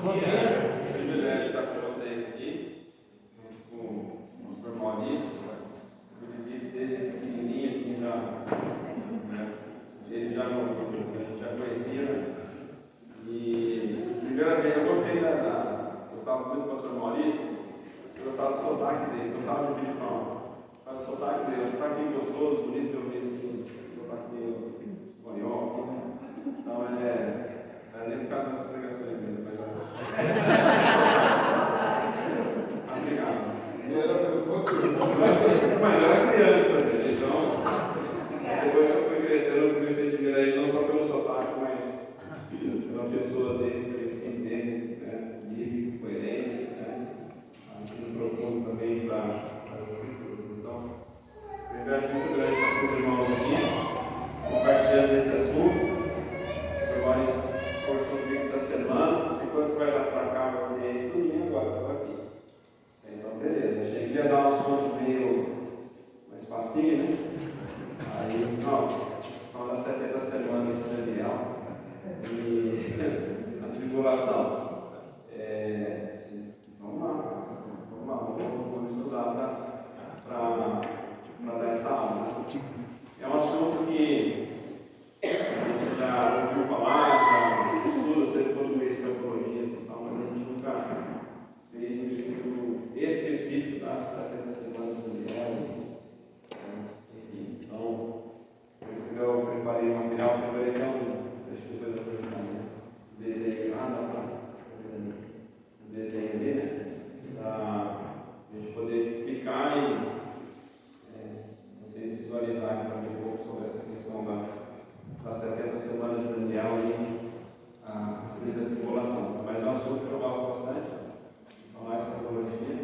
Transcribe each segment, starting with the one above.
Privilégio estar com vocês aqui, junto com o pastor Maurício. Ele disse desde pequenininho, assim, ele já conhecia. E, primeiramente, eu gostava muito do pastor Maurício, eu gostava do sotaque dele, gostava de ouvir ele falar. Gostava do sotaque dele, o sotaque gostoso, bonito de ouvir, assim, o sotaque dele, espanhol, assim, né? Então, era nem por causa das pregações dele, mas obrigado. Mas eu era criança também, então depois que eu fui crescendo, eu comecei a admirar ele não só pelo sotaque, mas pela pessoa dele, pelo ensino dele, né? Livre, coerente, né? Ensino profundo também para as escrituras. Então, privilégio muito grande estar com os irmãos aqui, compartilhando desse assunto. O Maurício conversou comigo essa semana. Se quando você vai lá para cá, vai ser esse domingo, agora estou aqui. Então, beleza. Achei que ia dar um assunto meio mais facinho, né? Aí, não, falando das 70 semanas de Daniel e a tribulação. Vamos lá, vamos estudar para dar essa aula. É um assunto que a gente já ouviu falar, já estuda sempre todo mês de teologia, assim, mas a gente nunca fez um estudo específico das 70 semanas do Daniel. Enfim, então, por isso que eu preparei o material, preparei até acho que depois eu vou projetar um desenho lá, dá para um desenho ali, né? Para a gente poder explicar e vocês visualizarem também um pouco sobre essa questão das 70 semanas de Daniel e a vida da tribulação. Mas é um assunto que eu gosto bastante, falar essa teologia.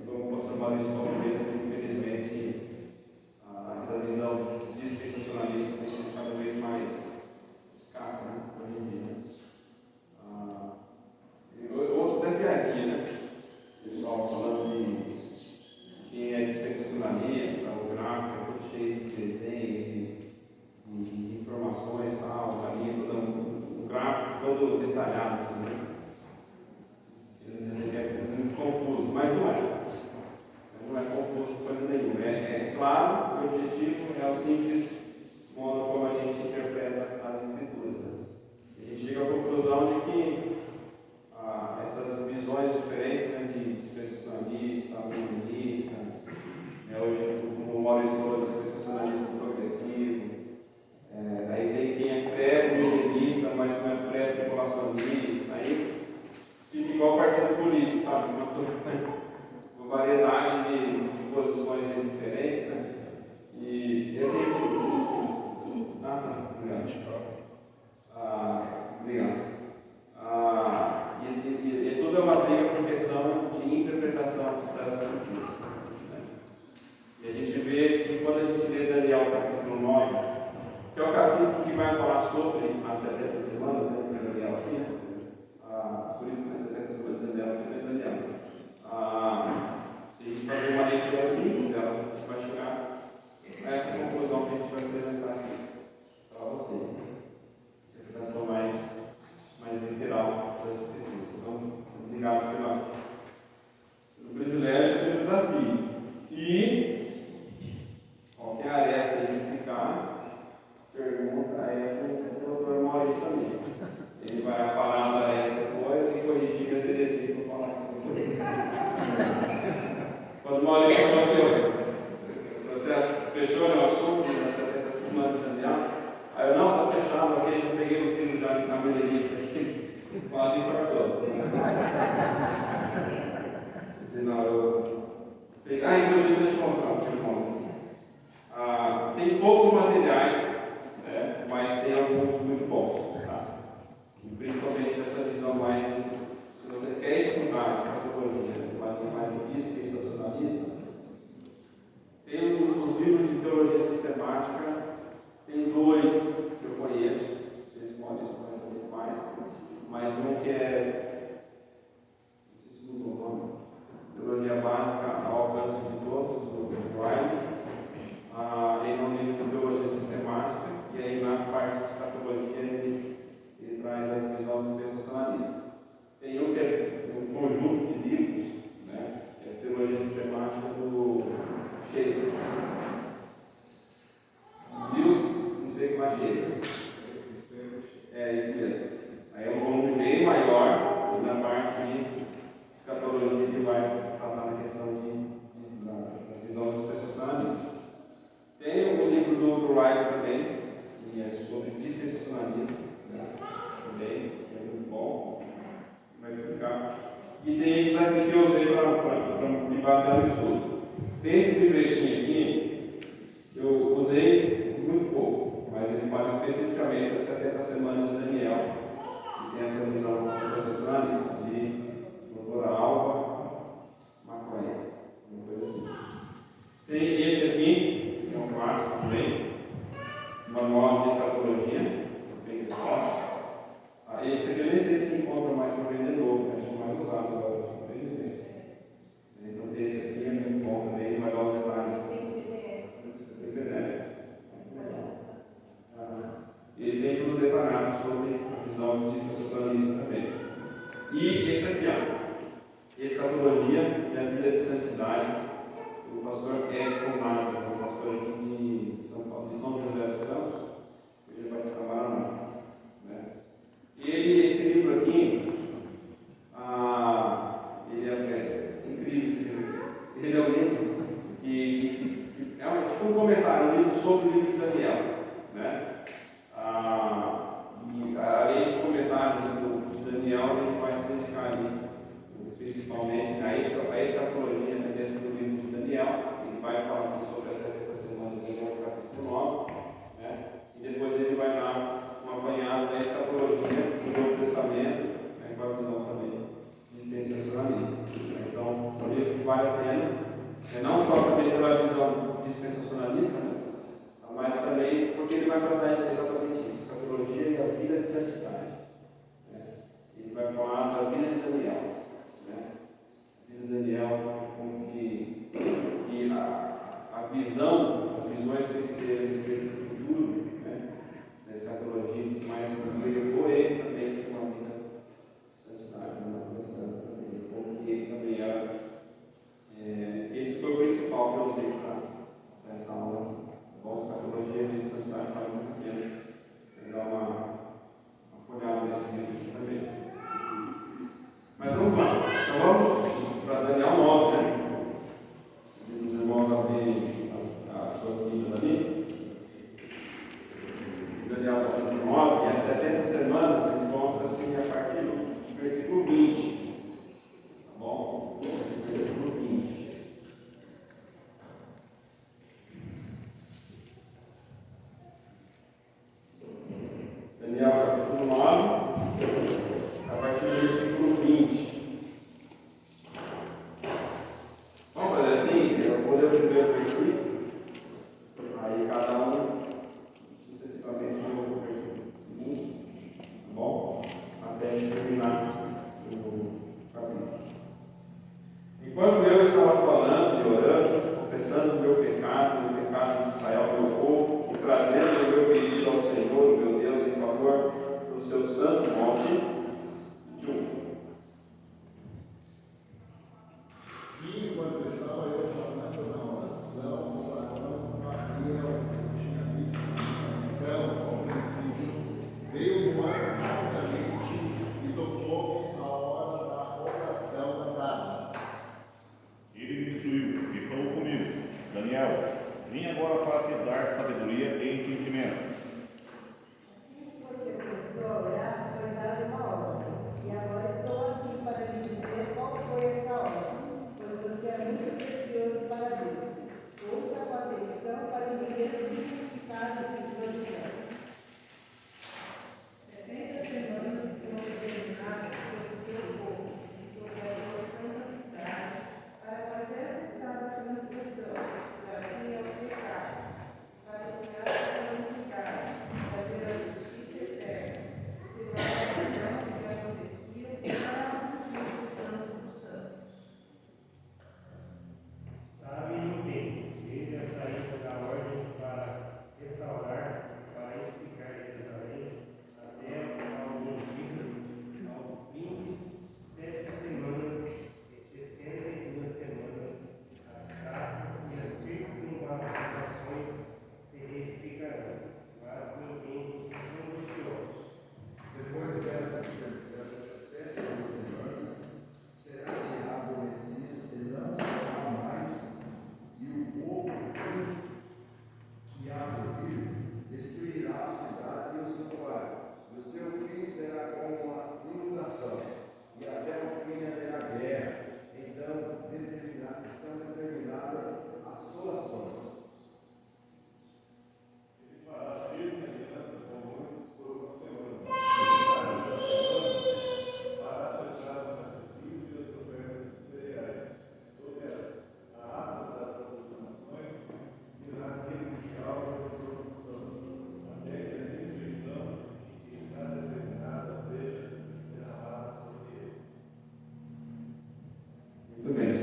Como o pastor Maurício falou mesmo, infelizmente, essa visão dispensacionalista tem sido cada vez mais escassa, né, hoje em dia. Eu ouço até piadinha, né? O pessoal falando de quem é dispensacionalista, o gráfico é todo cheio de desenhos, de informações, tal, carinha, um gráfico todo detalhado, assim, né? Querendo dizer que é muito confuso, mas não é. Não é confuso coisa nenhuma. É claro, o objetivo é o simples modo como a gente interpreta as Escrituras. Né? E a gente chega à conclusão de que essas visões diferentes, né, de dispensacionalista, milenista, hoje o Maurício falou de dispensacionalismo progressivo, aí tem quem é pré-milenista, mas não é pré-tribulacionista, aí fica igual partido político, sabe? Uma variedade de posições diferentes, né? E eu tenho. Obrigado. E tudo é uma briga por questão de interpretação das Escrituras. Né? E a gente vê que quando a gente lê Daniel capítulo 9, que é o capítulo que vai falar sobre as 70 semanas, né? De Daniel aqui, né? Por isso que as 70 semanas de Daniel aqui é Daniel. Se a gente fazer uma leitura simples dela, a gente vai chegar a essa conclusão que a gente vai apresentar aqui para vocês. Interpretação mais literal das Escrituras. Então, obrigado pelo privilégio e pelo desafio. E qualquer aresta de ficar, pergunta para o doutor Maurício também. Ele vai aparar as arestas depois e corrigir as heresias que eu vou falar aqui. Quando o Maurício falou que você fechou o assunto das 70 semanas de Daniel, aí eu não, está fechado, ok, já peguei os livros já na minha lista aqui, quase infartou. Senão eu. Inclusive, deixa eu mostrar para o irmão. Tem poucos materiais, né, mas tem alguns muito bons. Tá? E principalmente nessa visão mais, se você quer estudar essa categoria, uma linha mais dispensacionalista, tem os livros de teologia sistemática, tem dois que eu conheço, não sei se Maurício conhece muito mais, mas um que não sei se mudou o nome, Teologia Básica ao Alcance de Todos, do Wiley. Ele é um livro de teologia sistemática, e aí na parte de escatologia ele traz a visão dispensacionalista. bom? Vai explicar. E tem esse aqui que eu usei para me basear no estudo. Tem esse livretinho aqui, que eu usei muito pouco, mas ele fala especificamente as 70 semanas de Daniel. E tem essa visão dos processualistas de doutora Alba Macoé, uma coisa assim. Tem esse aqui, que é um clássico também, Manual de Escatologia, bem fácil. Esse aqui eu nem sei se encontra mais para vender novo, acho que é mais usado agora, infelizmente. Então esse aqui é muito bom também, ele vai dar os detalhes. Ele tem tudo detalhado sobre a visão dispensacionalista também. E esse aqui, ó, Escatologia e a Vida de Santidade, do pastor Edson Marcos, um pastor aqui de São Paulo, de São José dos Campos, ele vai te chamar esse livro aqui, ele é incrível esse livro aqui. Ele é um livro que é tipo um comentário, um livro sobre o livro de Daniel, né? E além dos comentários de Daniel, ele vai se dedicar ali, principalmente a escatologia dentro do livro de Daniel. Ele vai falar aqui sobre as 70 semanas de Daniel, capítulo 9, né? E depois ele vai dar um apanhado da escatologia do Novo Testamento, né, com a visão também dispensacionalista. Então, é um livro que vale a pena, não só porque pela visão dispensacionalista, né, mas também porque ele vai tratar exatamente isso, escatologia e a vida de santidade. Né. Ele vai falar da vida de Daniel. Né. A vida de Daniel, como que a visão, as visões que ele teve a respeito do futuro, né, da escatologia, mas levou ele também para uma vida de santidade, uma vida santa também, como que ele também era. Esse foi o principal que eu usei para essa aula. Bom, escatologia e vida de santidade vale muito a pena dar uma olhada nesse livro aqui também. Mas vamos lá. Então vamos para Daniel 9, né? Os irmãos abrirem as suas Bíblias ali. Daniel capítulo 9, e as 70 semanas encontra-se a partir do versículo 20. Tá bom? Versículo 20. Daniel capítulo 9, a partir do versículo 20. Vamos fazer assim? Eu vou ler o primeiro versículo, aí cada um sucessivamente lê o versículo seguinte, tá bom? Até a gente terminar o capítulo. Enquanto eu estava falando e orando, confessando o meu pecado de Israel, meu povo, e trazendo o meu pedido ao Senhor, meu Deus, em favor do seu santo monte, Sim, quando estava eu falando na oração, falando com Maria, que tinha visto no céu ao princípio, veio do ar rapidamente e tocou na hora da oração da tarde. Ele me instruiu e falou comigo: Daniel, vim agora para te dar sabedoria e entendimento. Assim que você começou a orar, foi dada uma estão determinadas as suas ações. Ele fará firme a aliança com muitos por uma semana. Para acessar o sacrifício e as ofertas de cereais, sobre a ata das abominações e na mundial da resolução, até que a destruição que está determinada seja derramada sobre ele. Muito bem.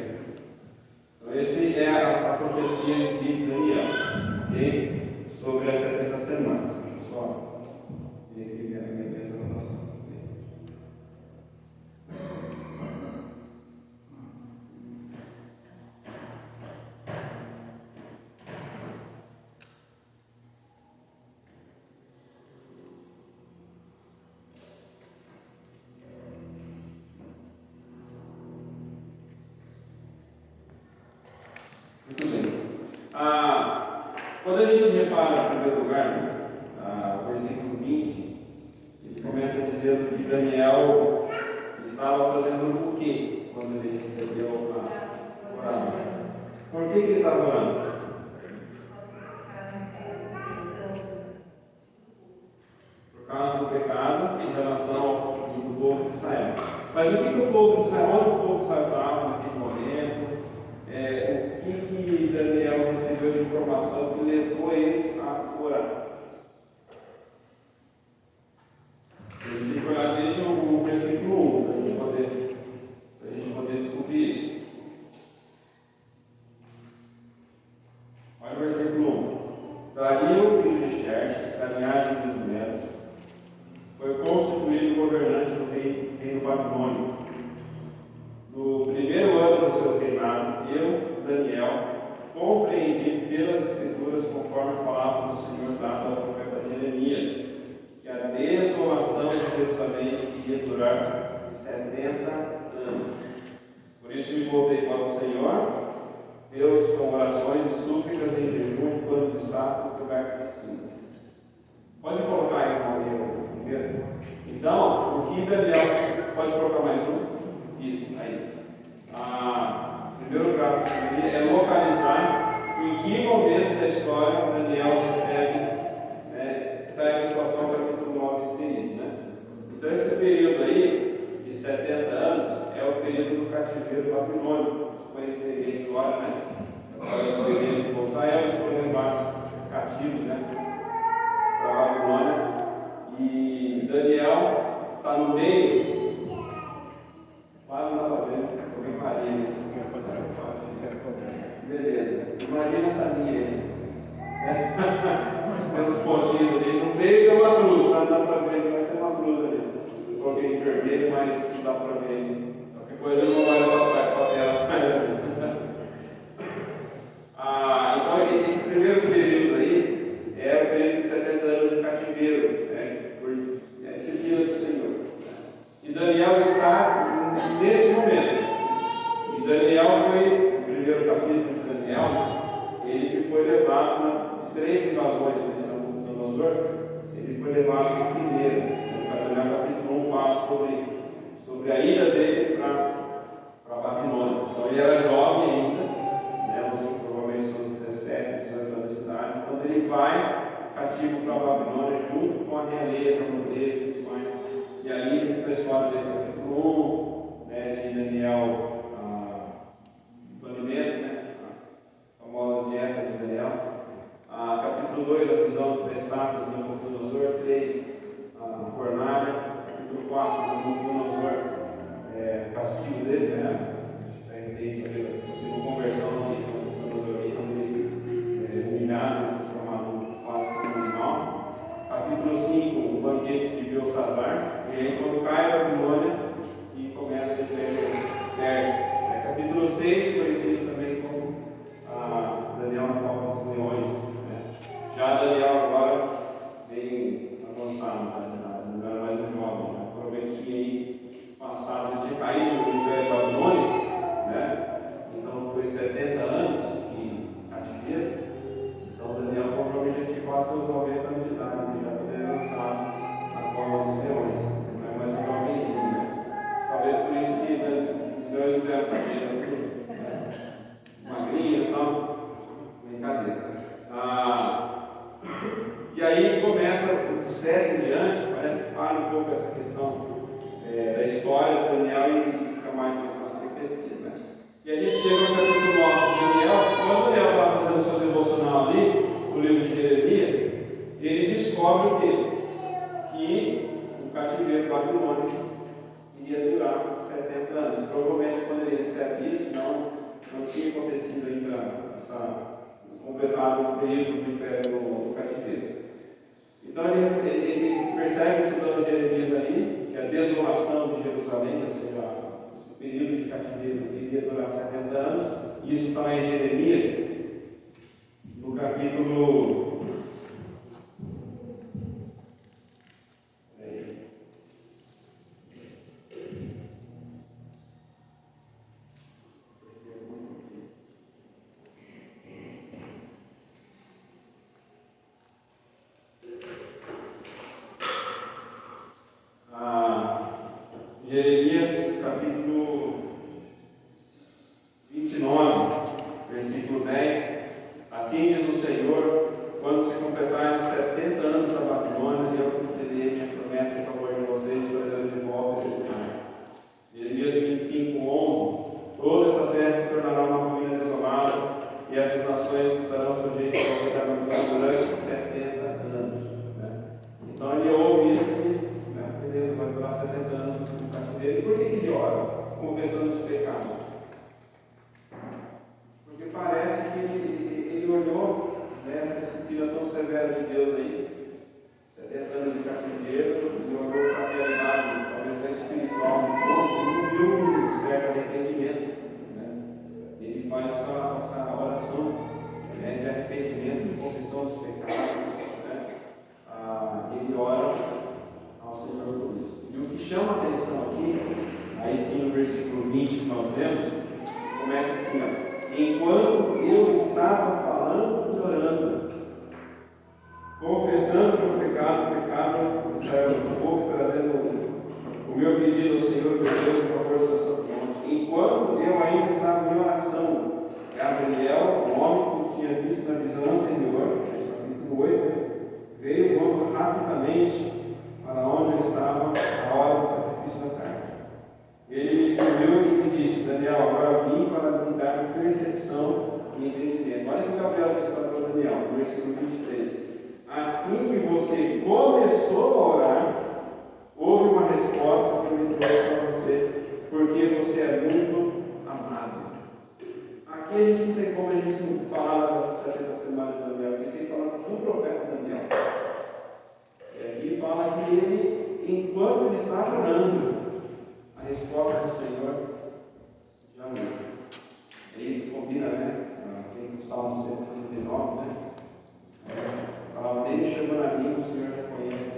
Então, essa é a profecia de Daniel, ok? Sobre as 70 semanas. Deixa eu só ver aqui minha letra da nossa. Muito bem. Quando a gente repara, em primeiro lugar, o versículo 20, ele começa dizendo que Daniel estava fazendo o quê quando ele recebeu a oração? Por que ele estava orando? Por causa do pecado em relação ao do povo de Israel. Mas o que o povo de Israel, onde o povo de Israel estava naquele momento? O que Daniel recebeu de informação que levou ele a orar? A gente tem que olhar desde o versículo 1 para a gente poder descobrir isso. Olha o versículo 1. Dario, filho de Xerxes, a linhagem dos Medos, foi constituído governante do reino babilônico. No primeiro ano do seu reinado, eu, Daniel, compreendi pelas Escrituras, conforme a palavra do Senhor dada ao profeta Jeremias, que a desolação de Jerusalém iria durar 70 anos. Por isso me voltei para o Senhor, Deus, com orações e súplicas em jejum, em pano de saco e coberto de cinza. Pode colocar aí o primeiro? Então, o que Daniel... Pode colocar mais um? Isso, aí. Primeiro gráfico aqui é localizar em que momento da história Daniel recebe, está essa situação do capítulo 9 inserido, né? Então esse período aí, de 70 anos, é o período do cativeiro babilônico. Conhecer a história, né? A experiência do povo de Israel, eles foram levados cativos, né? Para a Babilônia. E Daniel está no meio. Quase não para ver, alguém parei. Beleza, imagina essa linha aí. Tem uns pontinhos ali, no meio tem uma cruz, não dá para ver, mas tem uma cruz ali. Eu coloquei em vermelho, mas não dá para ver ali. Qualquer coisa eu vou olhar para a tela atrás ali. Então, esse primeiro período aí é o período de 70 anos de cativeiro, por disciplina do Senhor. E Daniel está nesse momento. E Daniel foi, no primeiro capítulo de Daniel, ele que foi levado de 3 invasões de Nabucodonosor, ele foi levado na primeira. No Daniel capítulo 1 fala sobre a ida dele para a Babilônia. Então ele era jovem ainda, provavelmente seus 17, 18 anos de idade, quando ele vai cativo para a Babilônia junto com a realeza, a nobreza e tudo mais. E ali, dentro da história dele, capítulo 1, de Daniel, do alimento, a famosa dieta de Daniel. Capítulo 2, a visão do estátuas de Nabucodonosor. 3, a fornalha. Capítulo 4, Nabucodonosor, o castigo dele, já entende a possível conversão de Nabucodonosor, quando ele é humilhado, transformado quase como um animal. Capítulo 5, o banquete de Belsazar. E aí, quando cai a Babilônia e começa a Pérsia. Capítulo 6, conhecido também como Daniel na cova dos leões. Já Daniel agora bem avançado, não era mais um jovem. Provavelmente tinha aí passado, já tinha caído no Império Babilônico, história de Daniel e fica mais nas profecias, né? E a gente chega no capítulo 9 de Daniel. Quando Daniel está fazendo o seu devocional ali, no livro de Jeremias, ele descobre o quê? Que o cativeiro babilônico iria durar 70 anos. Provavelmente, quando ele recebe isso, não tinha acontecido ainda completado o período do império do cativeiro. Então ele percebe, estudando Jeremias ali, que a desolação de Jerusalém, ou seja, esse período de cativeiro iria durar 70 anos. Isso está em Jeremias, no capítulo. Jeremias capítulo 29, versículo 10. Assim diz o Senhor: quando se completarem 70 anos da Babilônia, eu cumprirei minha promessa em favor de vocês, trazendo de volta esse lugar. Jeremias 25, 11. Toda essa terra se tornará uma ruína desolada, e essas nações estarão sujeitas ao governo durante 70 anos. Então ele ouve isso e diz: beleza, vai durar 70 anos no cativeiro. E por que ele ora? Confessando os pecados. Porque parece que ele olhou esse dia tão severo de Deus aí, 70 anos de cativeiro, e olhou para a realidade, talvez espiritual do povo, e não viu um certo arrependimento. Ele faz essa oração de arrependimento, de confissão dos pecados. Ele ora ao Senhor por isso. E o que chama a atenção aqui, aí sim no versículo 20 que nós lemos, começa assim: enquanto eu estava falando e orando, confessando o meu pecado de Israel do povo, trazendo o meu pedido ao Senhor, meu Deus, em favor do seu santo monte, enquanto eu ainda estava em oração, Gabriel, o homem que tinha visto na visão anterior, capítulo 8, veio voando rapidamente para onde eu estava a hora do sacrifício da tarde. Ele me instruiu e me disse: Daniel, agora vim para me dar percepção e entendimento. Olha o que Gabriel disse para Daniel, no versículo 23. Assim que você começou a orar, houve uma resposta que me trouxe para você, porque você é muito amado. Aqui a gente não tem como a gente não falar das 70 semanas de Daniel, aqui sem falar do profeta Daniel. E aqui fala que ele, enquanto ele estava orando, a resposta do Senhor já veio. Ele combina, tem o Salmo 139, fala: nem me chamando a mim, o Senhor já conhece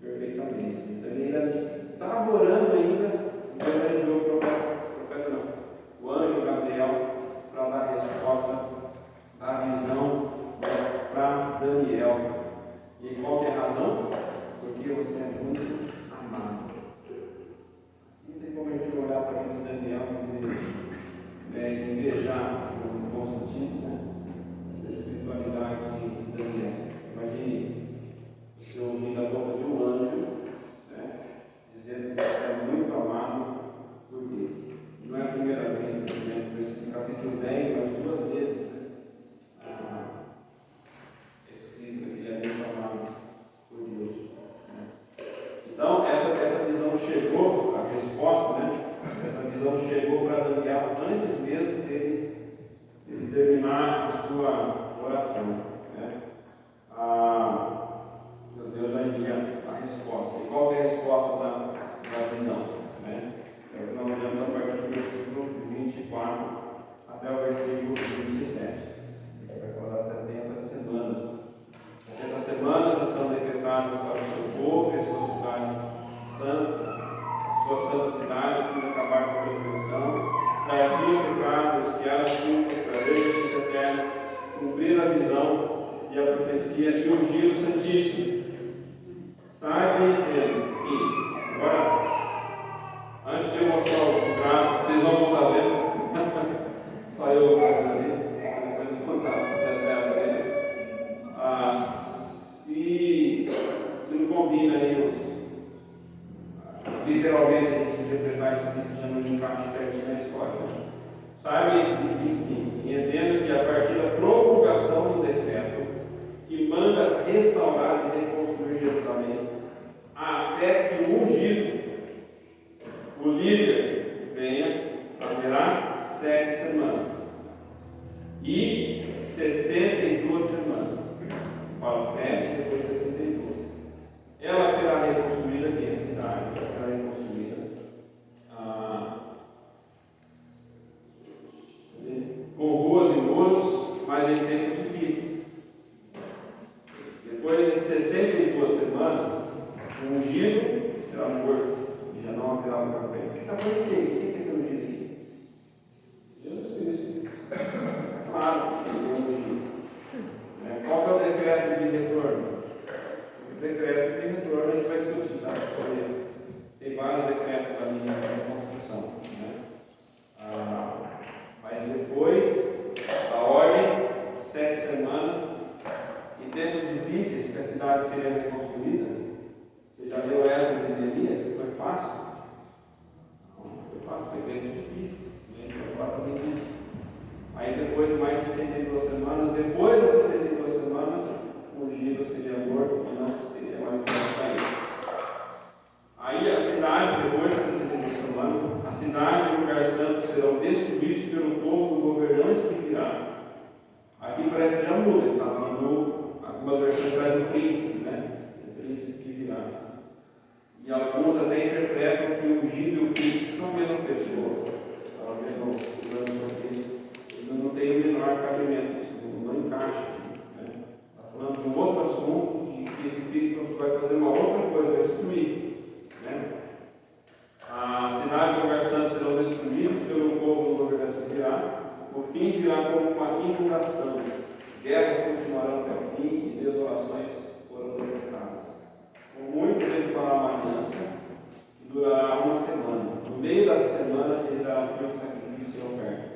perfeitamente. Então ele ainda estava orando ainda, Deus já enviou o anjo Gabriel, para dar a resposta da visão para Daniel. E qual que é a razão? Porque você é muito amado. Não tem como a gente olhar para aquele Daniel e dizer, invejar no bom sentido, essa espiritualidade de Daniel. Imagine você ouvir da boca de um anjo dizendo que você é muito amado por Deus. Não é a primeira vez, no capítulo 10, mas 2 vezes, é escrito que ele é muito amado por Deus. Então, essa visão chegou, a resposta, essa visão chegou para Daniel antes mesmo dele terminar a sua oração. Deus já envia a resposta. E qual é a resposta da visão? É o que nós vemos a partir do versículo 24 até o versículo 27. Vai falar das 70 semanas. 70 semanas estão decretadas para o seu povo e a sua cidade santa, a sua santa cidade, a fim de acabar com a transgressão, dar fim ao pecado, expiar as culpas, trazer justiça eterna, cumprir a visão e a profecia e ungir o Santíssimo. Saiba e entenda que, agora, antes de eu mostrar o gráfico, vocês vão estar vendo, só eu vou estar ali, depois eu vou contar o processo ali. Se não combina aí, literalmente, literalmente a gente interpretar isso aqui, se já não encaixa certinho na história. Né? Sabe, 25, entenda que a partir da promulgação do decreto que manda restaurar e reconstruir Jerusalém, até que o ungido, o líder, venha, haverá 7 semanas e 62 semanas. Fala 7, depois 62. Ela será reconstruída aqui, a cidade, ela será reconstruída com ruas e muros, mas em tempos difíceis. Depois de 62 semanas, o ungido será morto e já não haverá lugar para ele. O que está falando de quê? O que é esse ungido aqui? Jesus Cristo. Claro, que é ungido. Qual que é o decreto de retorno? O decreto de retorno a gente vai discutir, tá? Tem vários decretos ali na construção. Mas depois da ordem, 7 semanas, em tempos difíceis, que a cidade seria reconstruída. Você já leu Esdras e Neemias? Foi fácil? Não, foi fácil, foi tempos difíceis. A gente vai falar também disso. Aí depois de mais 62 semanas, depois das 62 semanas, o ungido seria morto e não se teria mais lugar para ele. Aí a cidade, depois das 62 semanas, a cidade e o lugar santo serão destruídos pelo povo do governante que virá. Aqui parece que já muda, ele está falando, algumas versões trazem o príncipe, né? O príncipe que virá. E alguns até interpretam que o ungido e o príncipe são a mesma pessoa. Estava vendo o plano sobre isso. Não tem o menor cabimento, isso não encaixa aqui. Está falando de um outro assunto, de que esse príncipe vai fazer uma outra coisa, vai destruir. A cidade e o lugar santo serão destruídos pelo povo do governante que virá. O fim virá como uma inundação. Guerras continuarão até o fim e desolações foram decretadas. Com muitos ele fará uma aliança que durará uma semana. No meio da semana ele dará fim ao sacrifício e oferta.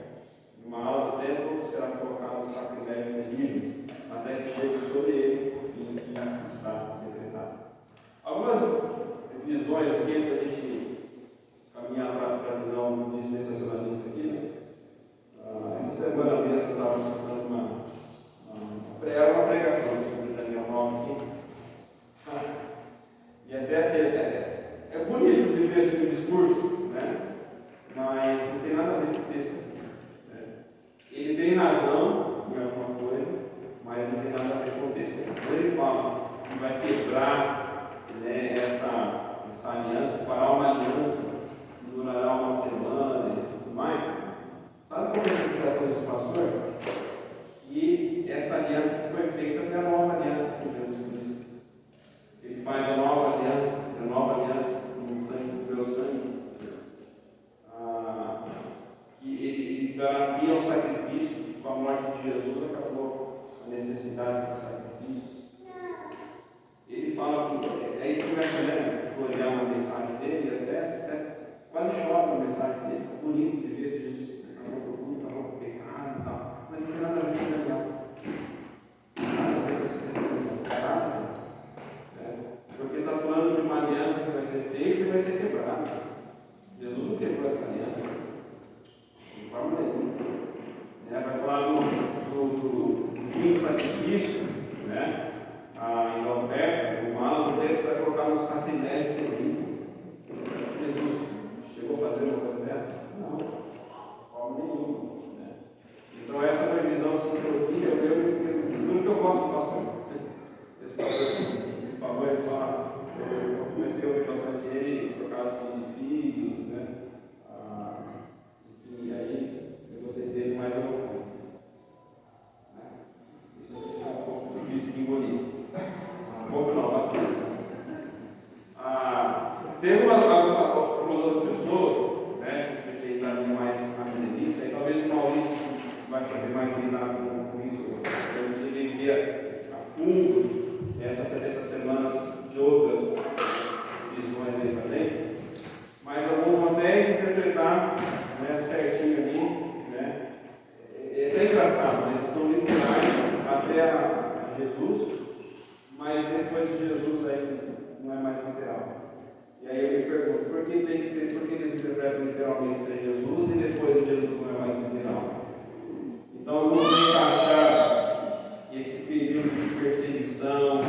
Uma ala do templo será colocado o sacrilégio terrível, até que chegue sobre ele o fim que está decretado. Algumas visões aqui, antes da gente caminhar para a visão dispensacionalista aqui, né? Essa semana mesmo eu estava escutando uma pregação sobre Daniel 9 aqui. E até assim, é bonito de ver esse discurso, né? Mas não tem nada a ver com o texto. Ele tem razão em alguma coisa, mas não tem nada a ver com o texto. Quando ele fala que vai quebrar, né, essa aliança, fará uma aliança que durará uma semana e tudo mais, sabe qual é a interpretação desse pastor? Que essa aliança que foi feita é a nova aliança com Jesus Cristo. Ele faz a nova aliança com o sangue do meu sangue. Que ele dará fim ao sacrifício, com a morte de Jesus acabou a necessidade dos sacrifícios. Ele fala que, aí ele começa a florear uma mensagem dele, e até quase chora uma mensagem dele, é bonito de ver se Jesus acabou com tudo, acabou com o pecado e tal, mas não tem nada a ver com Daniel. Não tem nada a ver com esse pecado, porque está falando de uma aliança que vai ser feita e vai ser quebrada. Jesus não quebrou essa aliança. De forma nenhuma. Vai falar do fim do sacrifício, né? Em oferta, o mal do tempo vai colocar no sacrilégio terrível. Jesus chegou a fazer uma coisa dessa? Não, de forma nenhuma. Então, essa é uma visão assim que eu vi, tudo que eu gosto do pastor. Esse pastor, por favor, ele fala, eu comecei a ouvir bastante ele por causa de filhos, né? E aí, eu gostei dele mais alguma coisa. Isso é um pouco difícil de engolir. Um pouco não, bastante. Tem algumas outras pessoas, né, que especializaram mais na ministra, e talvez o Maurício vai saber mais lidar com isso. Eu consegui ver a fundo essas 70 semanas de outras visões aí também. Mas alguns vão até interpretar, né, certinho ali, né? É até engraçado, né? Eles são literais até a Jesus, mas depois de Jesus aí não é mais literal. E aí eu me pergunto, por Porque tem que ser, porque eles interpretam literalmente que é Jesus e depois Jesus não é mais literal. Então, alguns vão encaixar esse período de perseguição,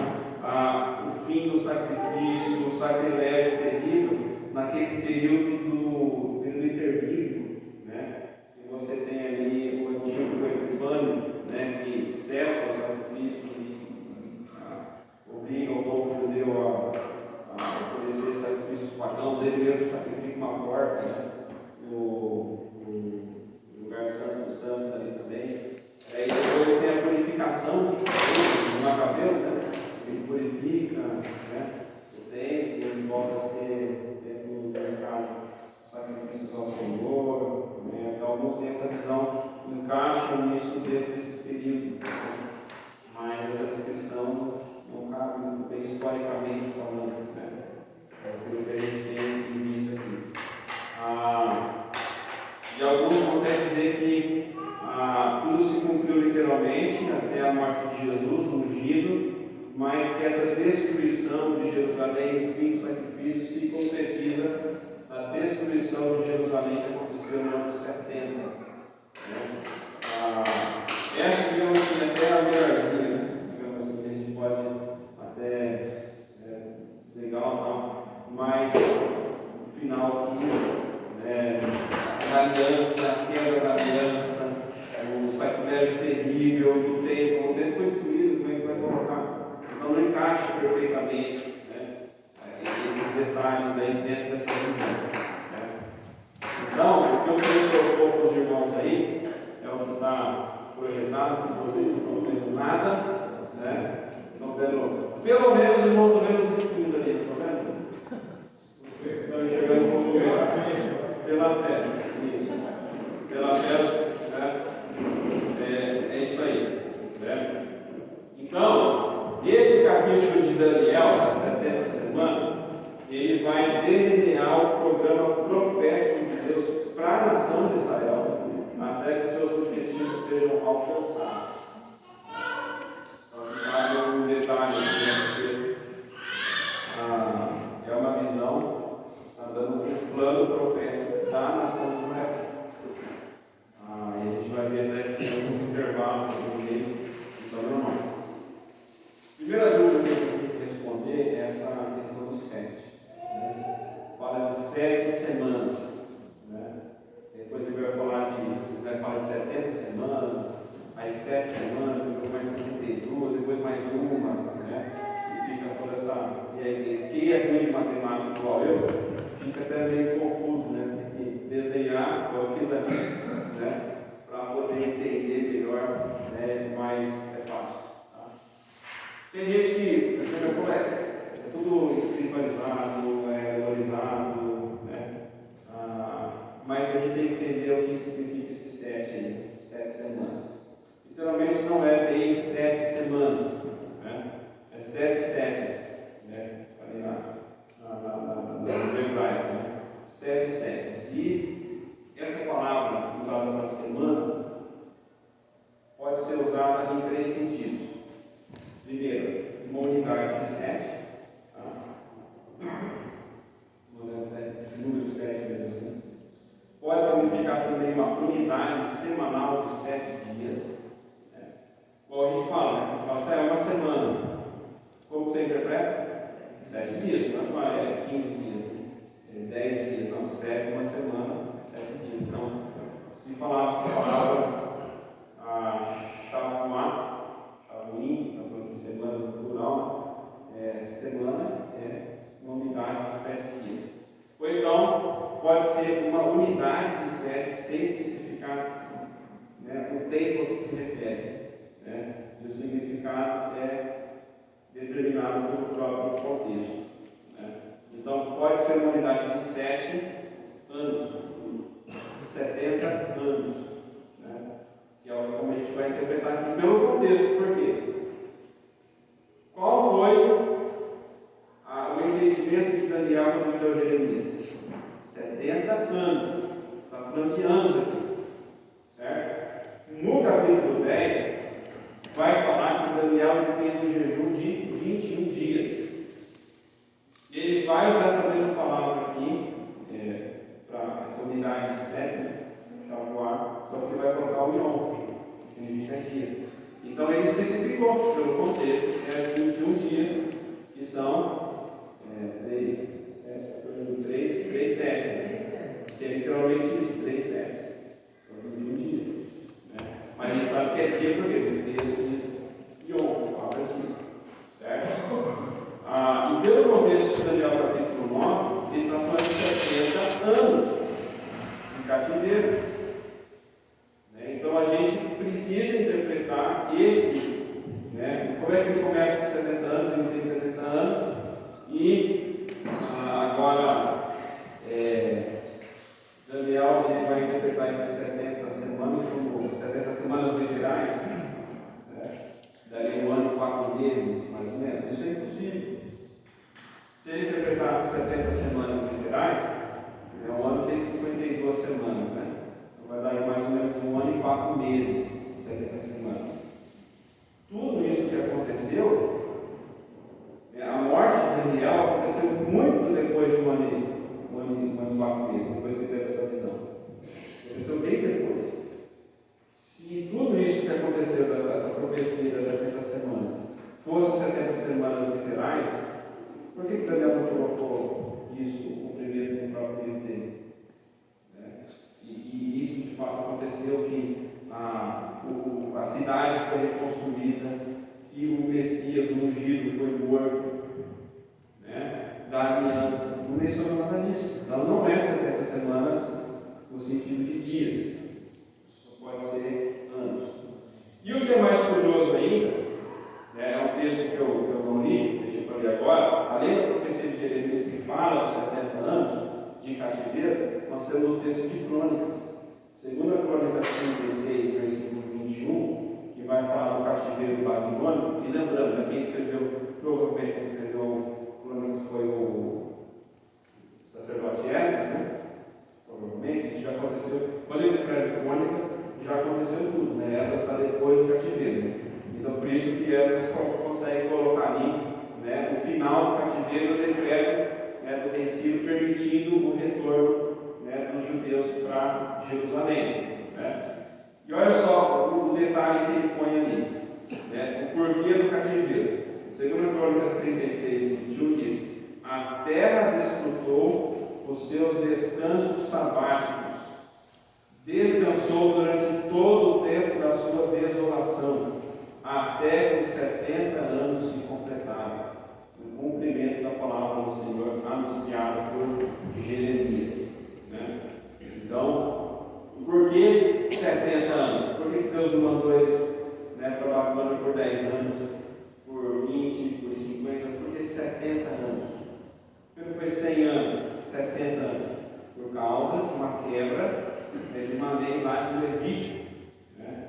o fim do sacrifício, o sacrilégio terrível, naquele período do interbíblico, né? E você tem ali o antigo Epifânio, né? Que cessa os sacrifícios e obriga o povo judeu a oferecer sacrifícios pagãos. Ele mesmo sacrifica uma porca, né? No lugar santo dos santos ali também. E depois tem a purificação dos macabeus, né? Ele purifica, né? O templo, ele volta a ser o templo dedicado a sacrifícios ao Senhor, né? Então, alguns têm essa visão, encaixam nisso dentro desse período, né? Mas essa descrição não cabe muito bem historicamente falando, né? Pelo que a gente tem em vista aqui. E alguns vão até dizer que tudo se cumpriu literalmente até a morte de Jesus, no ungido, mas que essa destruição de Jerusalém, o fim do sacrifício, se concretiza na destruição de Jerusalém que aconteceu no ano 70. Né? Essa, digamos assim, até é a melhorzinha, né? Digamos assim, que a gente pode até legal não, mas o final aqui, a aliança, a quebra da aliança, o sacrilégio terrível do templo, o templo foi destruído, como é que vai colocar? Então não encaixa perfeitamente, né, esses detalhes aí dentro dessa visão. Né? Então, o que eu queria propor para os irmãos aí é o que está projetado, que vocês não estão vendo nada, né? Estão vendo, pelo menos os irmãos estão vendo os escudos ali, estão vendo? Estão enxergando um pouco pela fé, isso. Pela fé, né? É isso aí. Né? Então, esse capítulo de Daniel, das 70 semanas, ele vai delinear o programa profético de Deus para a nação de Israel, até que os seus objetivos sejam alcançados. Só que cabe um detalhe, porque é uma visão, está dando um plano profético da nação de Israel. E a gente vai ver até que tem alguns intervalos aqui dele, que são normais. Primeira dúvida que a gente tem que responder é essa questão do 7. Né? Fala de 7 semanas. Né? Depois ele vai falar de 70 semanas, aí 7 semanas, depois mais 62, depois mais uma. Né? E fica toda essa. E aí, quem é ruim de matemática igual eu, fica até meio confuso, né? Você tem que desenhar o fim da vida, né? Para poder entender melhor, né? Mas é fácil. Tá? Tem gente que, assim, é tudo espiritualizado, valorizado, né? Mas a gente tem que entender o que significa esse 7 aí, 7 semanas. Literalmente não é bem 7 semanas, né? É 7 setes, né? Ali no hebraico, né? 7 setes. E essa palavra usada para semana pode ser usada em 3 sentidos. Primeiro, uma unidade de 7, tá? Número 7 mesmo assim. Pode significar também uma unidade semanal de 7 dias. Né? Como a gente fala, né? A gente fala assim, é uma semana. Como você interpreta? 7 dias, não é 15 dias, né? 10 dias, não, 7, uma semana, 7 dias. Então, se falava essa palavra, Shavuim, está falando de semana no plural, semana é uma unidade de 7 dias. Ou então, pode ser uma unidade de 7 sem especificar, né, o tempo a que se refere. Né? E o significado é determinado pelo próprio contexto. Né? Então, pode ser uma unidade de 7 anos, 70 anos. Né? Que é como a gente vai interpretar aqui pelo contexto. Por quê? Qual foi o entendimento de Daniel quando leu Jeremias? 70 anos. Está falando de anos aqui. Certo? No capítulo 10, vai falar que Daniel fez um jejum de 21 dias. Ele vai usar essa mesma palavra aqui essa unidade de 7, né? Shavuot, só que vai colocar o Yom, que significa dia. Então ele especificou pelo contexto que é 21 dias, que são 3 7, né? Que é literalmente isso, 3 7. São 21 dias. Né? Mas a gente sabe que é dia porque o texto diz Yom, a palavra diz. Certo? E pelo contexto de Daniel capítulo 9, ele está falando de 70 anos de cativeiro. Né? Então a gente precisa interpretar esse, né? Como é que ele começa com 70 anos, ele tem 70 anos, e agora Daniel ele vai interpretar esses 70 semanas como 70 semanas literais, né? Daria 1 ano e 4 meses, mais ou menos. Isso é impossível. Se ele interpretasse 70 semanas literais, um ano tem 52 semanas, né? Então vai dar aí mais ou menos 1 ano e 4 meses, 70 semanas. Tudo isso que aconteceu, a morte de Daniel aconteceu muito depois de 1 ano e 4 meses, depois que teve essa visão. Aconteceu bem depois. Se tudo isso que aconteceu, essa profecia das 70 semanas, fosse 70 semanas literais, por que Daniel não colocou isso, o cumprimento no próprio livro dele? E isso de fato aconteceu, que a cidade foi reconstruída, que o Messias, o ungido, foi morto, né? Da aliança. Não menciona nada disso. Então não é 70 semanas no sentido de dias. Isso pode ser anos. E o que é mais curioso ainda, é um texto que eu não li, deixei para ler agora, além da profecia de Jeremias que fala dos 70 anos de cativeiro, nós temos o texto de Crônicas, 2 Crônicas 36, versículo 21, que vai falar do cativeiro babilônico. E lembrando, quem escreveu, provavelmente quem escreveu Crônicas foi o sacerdote Esdras, né? Provavelmente, isso já aconteceu. Quando ele escreve Crônicas, já aconteceu tudo, né? Esdras está depois do cativeiro. Então, por isso que Esdras consegue colocar ali, né, o final do cativeiro, o decreto, né, do rei Ciro permitindo o retorno, né, dos judeus para Jerusalém. Né? E olha só o detalhe que ele põe ali, né, o porquê do cativeiro. 2 Crônicas 36, 21 diz: a terra desfrutou os seus descansos sabáticos, descansou durante todo o tempo da sua desolação, até que os 70 anos se completaram, o cumprimento da palavra do Senhor anunciada por Jeremias. Né? Então, por que 70 anos? Por que Deus não mandou eles, né, para a Babilônia por 10 anos, por 20, por 50? Por que 70 anos? Por que não foi 100 anos, 70 anos? Por causa de uma quebra, né, de uma lei lá de Levítico, né?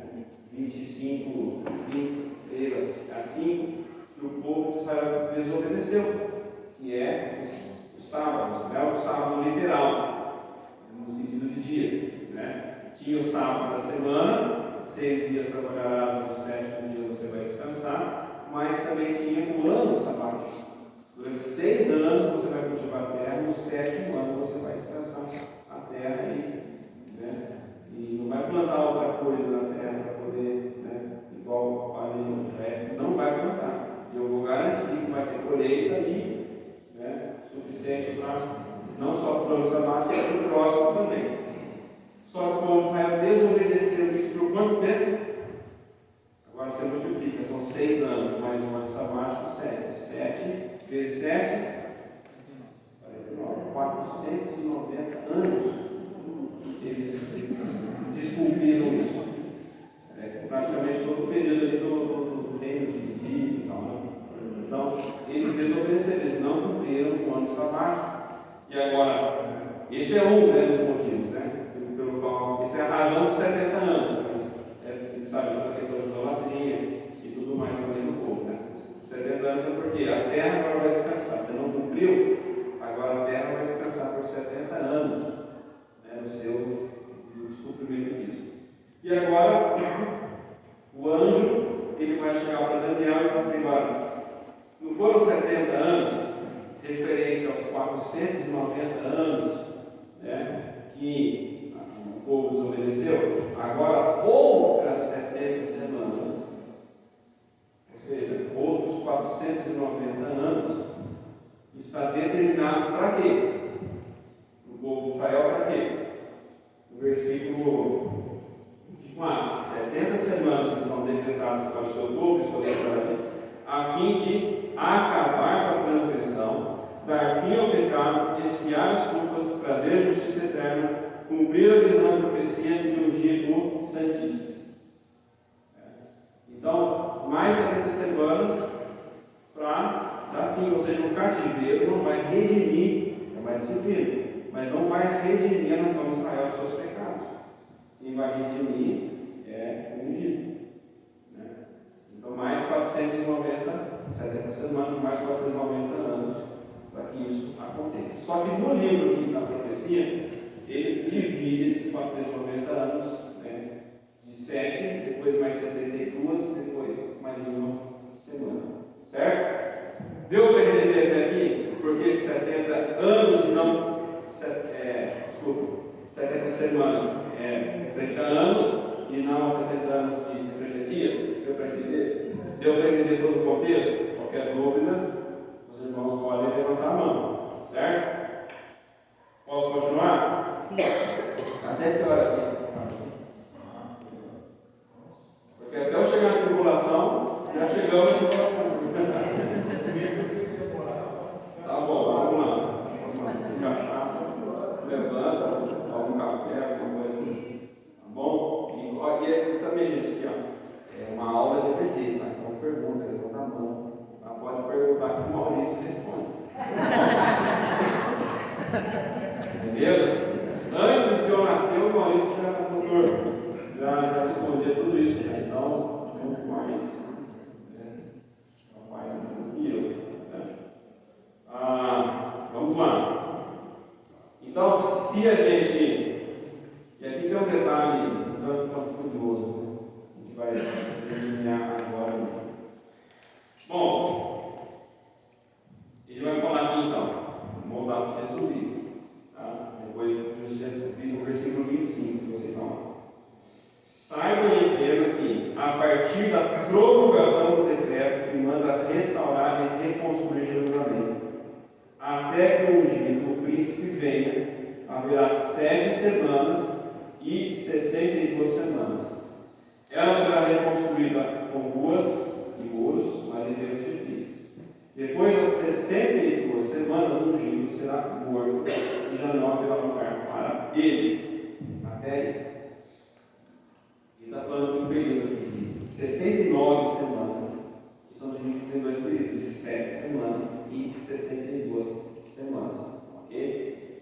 25, 23 a 5, que o povo de Israel desobedeceu, que é os sábados, né? O sábado literal, no sentido de dia. Né? Tinha o sábado da semana, 6 dias trabalharás, no 7º dia você vai descansar, mas também tinha o ano sabático. Durante 6 anos você vai cultivar a terra, no 7º ano você vai descansar a terra e não vai plantar outra coisa na terra para poder, né, igual fazem no inverno, não vai plantar. E eu vou garantir que vai ter colheita ali, né, suficiente para não só para o ano sabático, mas para o próximo também. Só que o povo de Israel desobedeceu isso por quanto tempo? Agora você multiplica, são 6 anos, mais um ano sabático, 7. 7 vezes 7, 490 anos. Eles descumpriram isso. Praticamente todo o período ali do reino de Davi e tal. Né? Então, eles desobedeceram, eles não cumpriram o ano sabático. E agora, esse é um, né, dos motivos, né? Pelo qual, essa é a razão dos 70 anos. Mas, a gente sabe toda a questão de idolatria e tudo mais também do povo. Né? Os 70 anos é porque a terra agora vai descansar. Você não cumpriu, agora a terra vai descansar por 70 anos. No seu descumprimento disso. E agora, o anjo ele vai chegar para Daniel e vai dizer: olha, não foram 70 anos, referente aos 490 anos, né, que desobedeceu, agora outras 70 semanas, ou seja, outros 490 anos, está determinado para quê? O povo de Israel para quê? No versículo 24, 70 semanas estão decretadas para o seu povo e sua cidade, a fim de acabar com a transgressão, dar fim ao pecado, expiar as culpas, trazer justiça eterna, cumprir a visão da profecia e ungir o Santíssimo. Então, mais 70 semanas para dar fim, ou seja, o cativeiro não vai redimir, é uma disciplina, mas não vai redimir a nação de Israel dos seus pecados. Quem vai redimir é o ungido. Então, mais 70 semanas, mais 490 anos para que isso aconteça. Só que no livro aqui da profecia, ele divide esses 490 anos, de 7, depois mais 62, depois mais uma semana. Certo? Deu para entender até aqui? Porque 70 anos e não 70 semanas referente a anos e não a 70 anos de referente a dias? Deu para entender? Deu para entender todo o contexto? Qualquer dúvida, os irmãos podem levantar a mão. Certo? Posso continuar? Sim. Até que hora aqui? Porque até eu chegar na tribulação, já chegamos na tribulação. Tá bom, vamos lá. Vamos se encaixar. Levanta, toma um café, alguma coisa assim. Tá bom? E também, gente, aqui, ó. É uma aula de EPT, tá? Então pergunta, levanta a mão. Ela pode perguntar que o Maurício responde. Beleza? Antes de eu nascer, o Maurício já era doutor. Já respondia tudo isso. Né? Então, muito mais. Mais do que eu. Né? Vamos lá. Então, se a gente. E aqui tem um detalhe, tanto quanto curioso. Né? A gente vai delinear agora. Bom, ele vai falar aqui então. Vamos voltar para o texto bíblico. Tá? Depois do versículo 25, que você fala. Saibam e entendam que, a partir da promulgação do decreto que manda restaurar e reconstruir Jerusalém, até que o ungido, o príncipe, venha, haverá 7 semanas e 62 semanas. Ela será reconstruída com ruas e muros, mas em termos difíceis. Depois das 62 semanas, o ungido será morto e já não haverá lugar para ele. Até ele. Ele está falando de um período aqui de 69 semanas, que são divididos em 2 períodos, de 7 semanas e 62 semanas. Ok?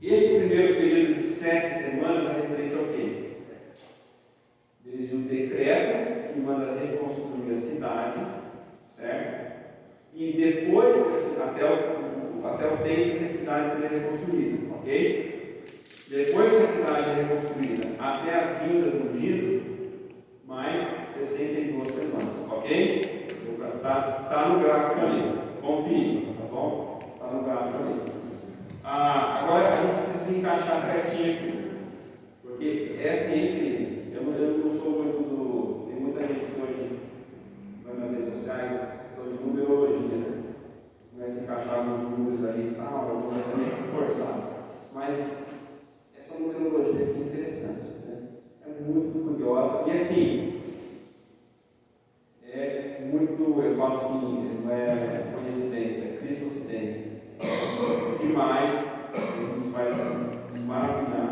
Esse primeiro período de 7 semanas é referente ao quê? Desde o decreto que manda reconstruir a cidade, certo? E depois, até o tempo que a cidade seja reconstruída, ok? Depois que a cidade é reconstruída, até a vinda do ungido, mais 62 semanas, ok? Está no gráfico ali, confie, tá bom? Está no gráfico ali. Agora a gente precisa encaixar certinho aqui, porque é sempre, eu não sou muito do. Tem muita gente que hoje vai nas redes sociais, estou de numerologia, né? Começa a encaixar alguns números ali e tal, alguns ali forçados. Mas essa numerologia aqui é interessante, né? É muito curiosa. E assim, é muito, eu falo assim, não é coincidência, é cristocência. Demais, nos faz maravilhar,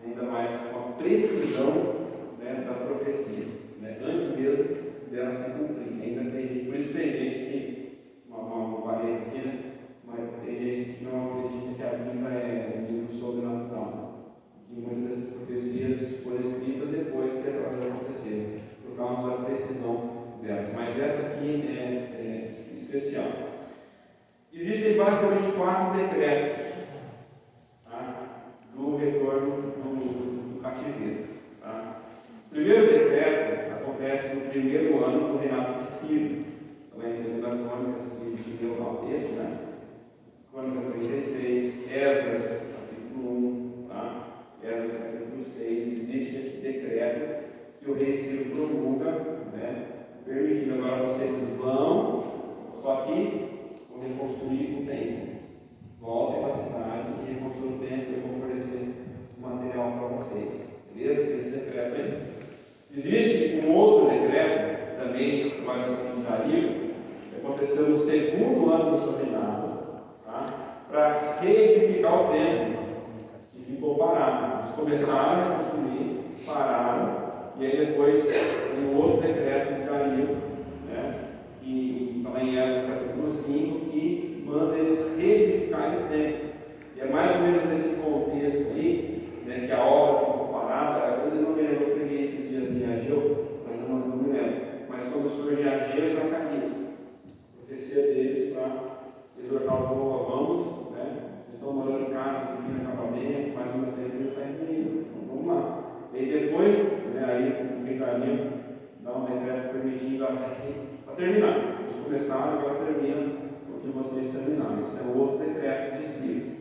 ainda mais com a precisão, né, da profecia, né? Antes mesmo dela se cumprir. Ainda tem gente, por isso tem gente que, uma parede aqui, né? Mas tem gente que não acredita que a Bíblia é um livro sobrenatural. E muitas dessas profecias foram escritas depois que elas aconteceram, por causa da precisão delas. Mas essa aqui é especial. Existem basicamente 4 decretos, tá, do retorno do cativeiro. Tá? O primeiro decreto acontece no primeiro ano do reinado de Ciro. Também segundo a Crônicas, que a gente leu lá o texto, né? Crônicas 36, Esdras, capítulo 1, tá? Esdras, capítulo agora vocês vão, só que vão reconstruir o templo. Voltem para a cidade e reconstruam o templo e eu vou oferecer o material para vocês. Beleza? Esse decreto aí. Existe um outro decreto, também, para o seguinte Dario, que aconteceu no segundo ano do seu reinado, tá? Para reedificar o templo, que ficou parado. Eles começaram a reconstruir, pararam, e aí depois tem um outro decreto de Dario, né? Que está em Esdras capítulo 5, que manda eles reedificarem o templo. E é mais ou menos nesse contexto aí, né, que a obra ficou parada. Eu não me lembro, eu peguei esses dias em Ageu, mas eu não me lembro. Mas quando surge Ageu e Zacarias, a profecia deles para exortar o povo, vamos, né? Vocês estão morando em casa, de fim de acabamento, faz um tempo que está ruído, então vamos lá. E aí depois, né, aí o rei Dario dá um decreto permitindo para terminar. Vocês começaram, agora termina o que vocês terminaram. Esse é o outro decreto de Ciro.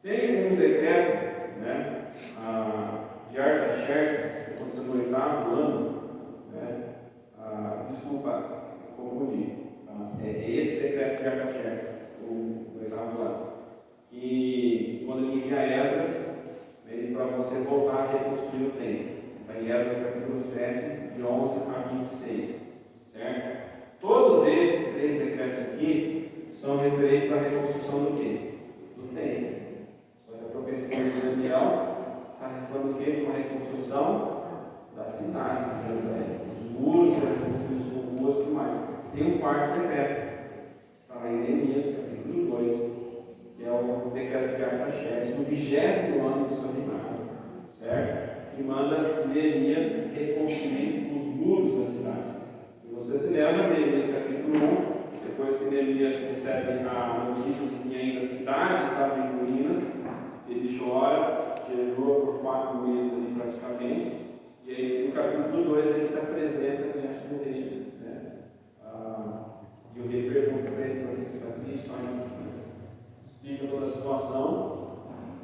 Tem um decreto, né, de Artaxerxes, que aconteceu no 8º ano, né, desculpa, confundi, tá? É esse decreto de Artaxerxes, o 8º ano, que quando ele envia Esdras, ele para você voltar a reconstruir o templo. Está em Esdras capítulo 7, de 11 a 26, certo? Todos esses 3 decretos aqui são referentes à reconstrução do quê? Do templo. Só que a profecia de Daniel está falando o quê? Uma reconstrução da cidade de Jerusalém. Os muros serão reconstruídos com ruas e tudo mais. Tem um 4º decreto, está lá em Neemias, capítulo 2, que é o decreto de Artaxerxes, no 20º ano do seu reinado, certo? Que manda Neemias reconstruir os muros da cidade. E você se lembra, Neemias capítulo 1, depois que Neemias recebe a notícia de que ainda a cidade estava em ruínas, ele chora, jejua por 4 meses ali praticamente, e aí no capítulo 2 ele se apresenta diante do rei, né? E o rei pergunta para ele: por que você está triste? Explica toda a situação,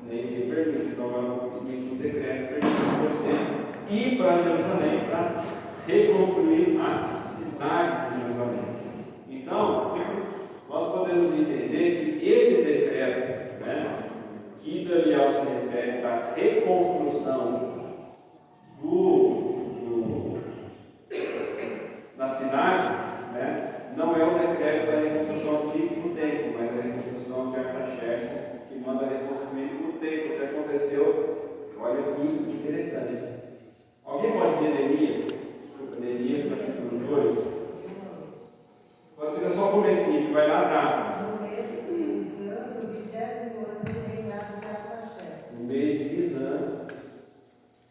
né? E ele permite, então agora eu vou emitir um decreto permitindo você ir para Jerusalém para reconstruir a cidade de Jerusalém. Então, nós podemos entender que esse decreto, né, que Daniel se refere da reconstrução da cidade, né, não é o decreto da reconstrução do templo, mas a reconstrução de Artaxerxes, que manda reconstruir o templo. O que aconteceu? Olha que interessante. Alguém pode ler Neemias? Desculpa, Neemias capítulo 2. Pode ser só o comecinho, que vai lá dar. No mês de Nisan, no 20º ano do reinado de Artaxerxes. No mês de Nisan,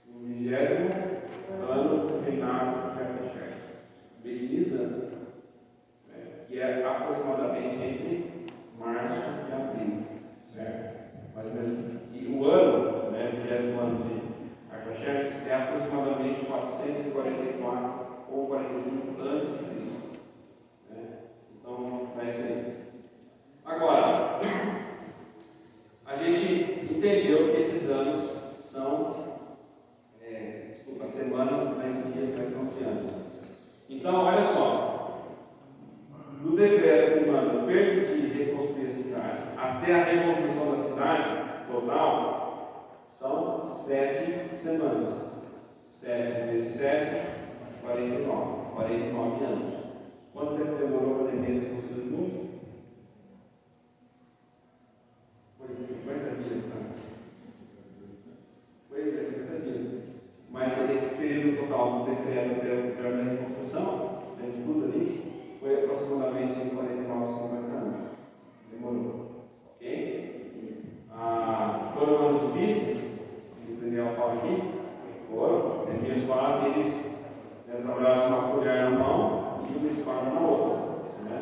no 20º ano do reinado de Artaxerxes. No mês de Nisan, né, que é aproximadamente entre março e abril, certo? Mais ou menos. E o ano, né, o 20º ano de Artaxerxes é aproximadamente 444 ou 45 antes de Cristo. Então, é isso aí. Agora, a gente entendeu que esses anos são, semanas, não de dias, mas são de anos. Então, olha só, no decreto que manda permitir reconstruir a cidade, até a reconstrução da cidade total, são 7 semanas. 7 vezes 7, 49 anos. Quanto tempo demorou para Neemias reconstruir os muros? Foi 50 dias, tá? Foi 50 dias. Mas esse período total do decreto até o término da reconstrução, de tudo ali, foi aproximadamente 49 a 50 anos. Demorou. Ok? Foram anos difíceis, o Daniel fala aqui. Foram. Neemias fala que eles trabalhavam com uma colher na mão e uma espada na outra, né?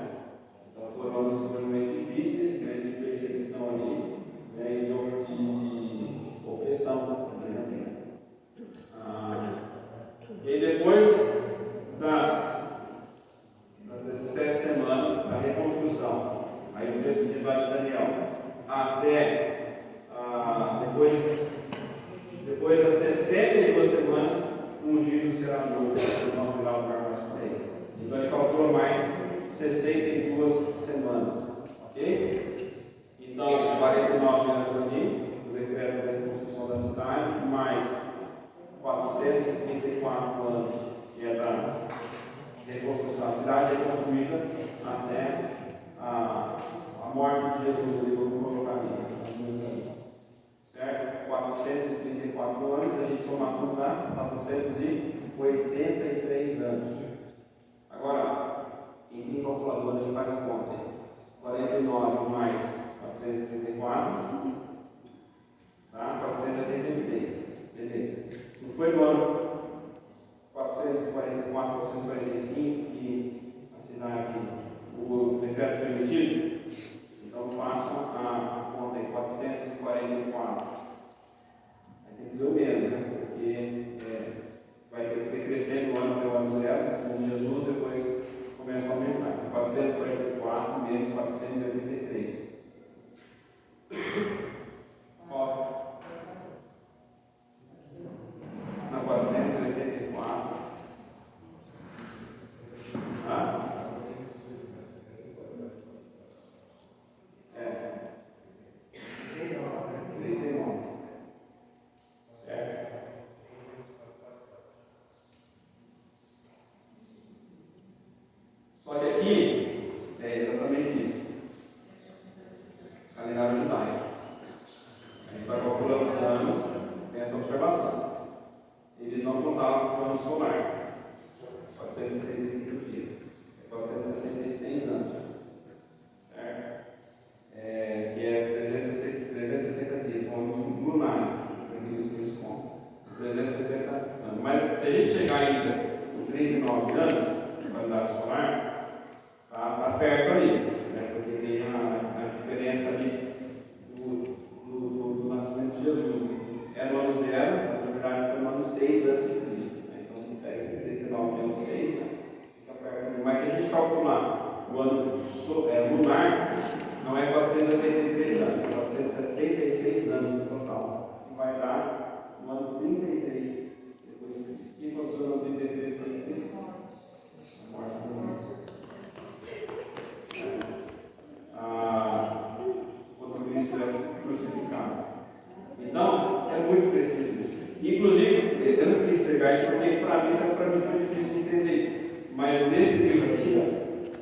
Então foram anos extremamente difíceis, né, de perseguição ali, né, e de opressão, né? E depois das 17 semanas da reconstrução, aí o texto diz lá de Daniel, até depois das 62 semanas, um ungido será morto, não haverá lugar mais para ele. Então ele calcula mais 62 semanas. Ok? Então, 49 anos ali, do decreto da reconstrução da cidade, mais 434 anos, que é da reconstrução. A cidade é construída até a morte de Jesus, ali, vamos colocar ali, certo? 434 anos, a gente soma tudo, dá 483 anos. Agora, em calculadora, ele faz a conta aí. 49 mais 434, tá? 483, beleza. Não foi no ano 444, 445 que a cidade, o decreto foi emitido? Então façam a conta aí, 444. Aí tem que fazer o menos, né? Porque vai decrescendo o ano até o ano zero, segundo Jesus, depois começa a aumentar. 444 menos 483. Ó. Na 484. Ah? É. 39. Certo? Só que aqui é exatamente isso. Calendário judaico. A gente vai calculando os anos, tem essa observação. Eles não contavam com o ano solar. 465 dias. 466 anos. Certo? Que é 360 dias. São anos lunares. Que eles contam. 360 anos. Mas se a gente chegar ainda com 39 anos, no calendário solar, tá perto ali. Né? Porque tem a diferença ali do nascimento de Jesus. É no ano 0, na verdade foi no ano 6 antes de Cristo. Né? Então se pega 39 menos 6, né? Fica perto ali. Mas se a gente calcular o ano lunar, não é 483 anos, é 476 anos no total. Que vai dar o ano 33 depois de Cristo. Quem construiu o ano 33 depois de Cristo? A morte do mundo. Quando Cristo é crucificado. Então, é muito preciso isso. Inclusive, eu não quis pegar isso porque para mim foi difícil de entender isso. Mas nesse livro aqui,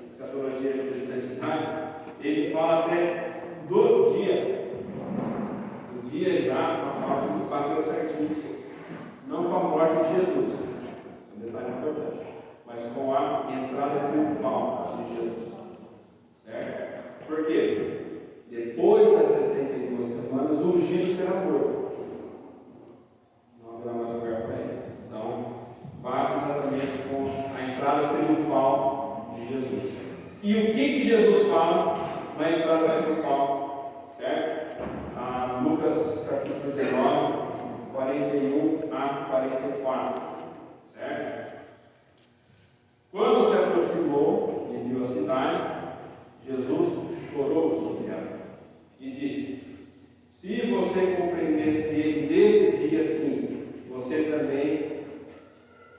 Escatologia de Santidade, ele fala até do dia exato, a morte bateu certinho. Não com a morte de Jesus, um detalhe importante, mas com a entrada triunfal de Jesus. Certo? Por quê? Depois das 62 semanas, o ungido será morto. Não haverá mais lugar para ele. Então, bate exatamente com a entrada triunfal de Jesus. E o que Jesus fala na entrada triunfal? Certo? Lucas capítulo 19, 41 a 44. Certo? Quando se aproximou e viu a cidade, Jesus chorou sobre ela e disse: se você compreendesse ele nesse dia, sim, você também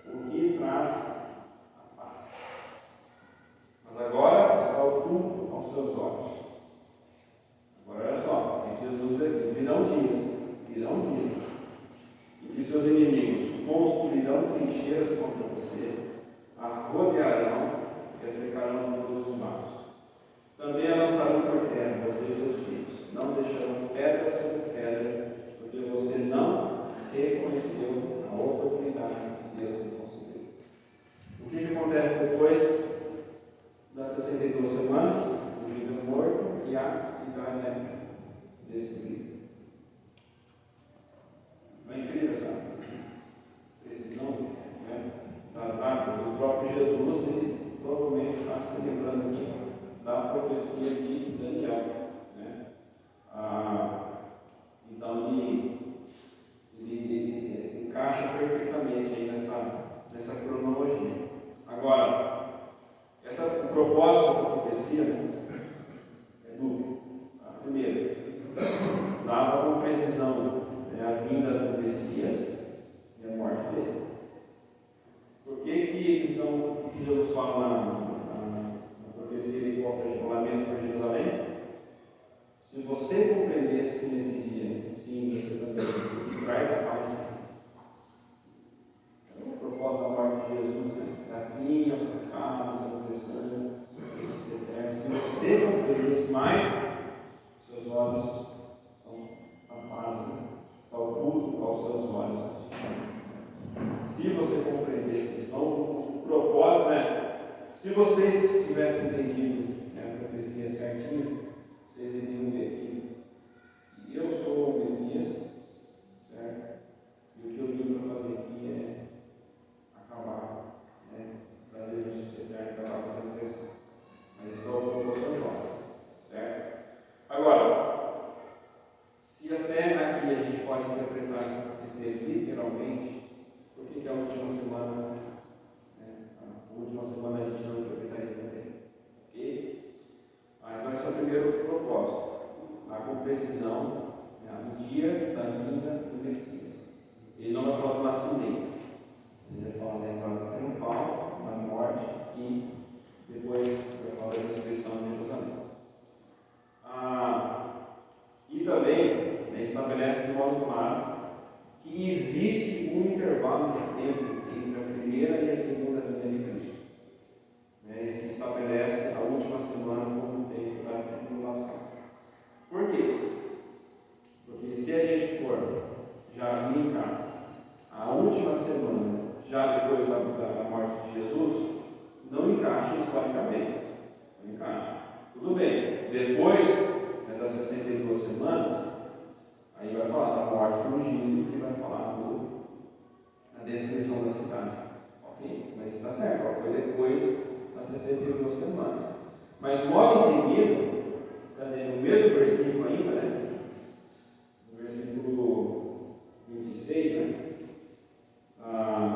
o que traz a paz. Mas agora está oculto aos seus olhos. Agora olha só, tem Jesus aqui: virão dias, em que seus inimigos construirão trincheiras contra você, arrodearão e acercarão de todos os lados. Também a lançarão por terra, você e seus filhos. Não deixarão pedra sobre pedra, porque você não reconheceu a oportunidade que Deus lhe concedeu. O que acontece depois das 62 semanas? O juiz é morto e a cidade é destruída. Não é incrível essa precisão, né, das datas? O próprio Jesus, ele provavelmente está se lembrando aqui da profecia de Daniel, né? Então ele encaixa perfeitamente aí nessa cronologia. Agora, o propósito dessa profecia, né, é duplo. Tá? Primeiro, dava com precisão, né, a vinda do Messias e a morte dele. Por que que Jesus fala na profecia de volta de lamento por Jerusalém? Se você compreendesse que nesse dia, sim, você também, o que traz a paz. É o propósito da morte de Jesus, né? Dar fim aos pecados, à transgressão, justiça eterna. Se você compreendesse mais, seus olhos estão tapados, né? Está oculto aos seus olhos. Se você compreendesse, então o propósito é, se vocês tivessem entendido, né, a profecia certinho, vocês iriam ver aqui. E eu sou o Messias, certo? E o que eu vim para fazer aqui é acabar, né? Trazer justiça eterna, acabar com a transgressão. Mas estou com os seus olhos, certo? Agora, se até aqui a gente pode interpretar essa profecia literalmente, por que a última semana, né? A última semana a gente não interpretaria também? Ok? Então esse é o primeiro propósito, com precisão, né, no dia da vinda do Messias. Ele não vai falar do nascimento, ele vai falar da entrada triunfal, da morte e depois vai falar da ressurreição de Jerusalém. E também, né, estabelece de modo claro que existe um intervalo de tempo entre a primeira e a segunda vinda de Cristo. A gente estabelece a última semana como o tempo da tribulação. Por quê? Porque se a gente for já linkar a última semana, já depois da morte de Jesus, não encaixa historicamente. Não encaixa. Tudo bem, depois, né, das 62 semanas, aí vai falar da morte do ungido e vai falar da destruição da cidade. Ok? Mas está certo, foi depois das 62 semanas. Mas logo em seguida, quer dizer, no mesmo versículo ainda, né? No versículo 26, né?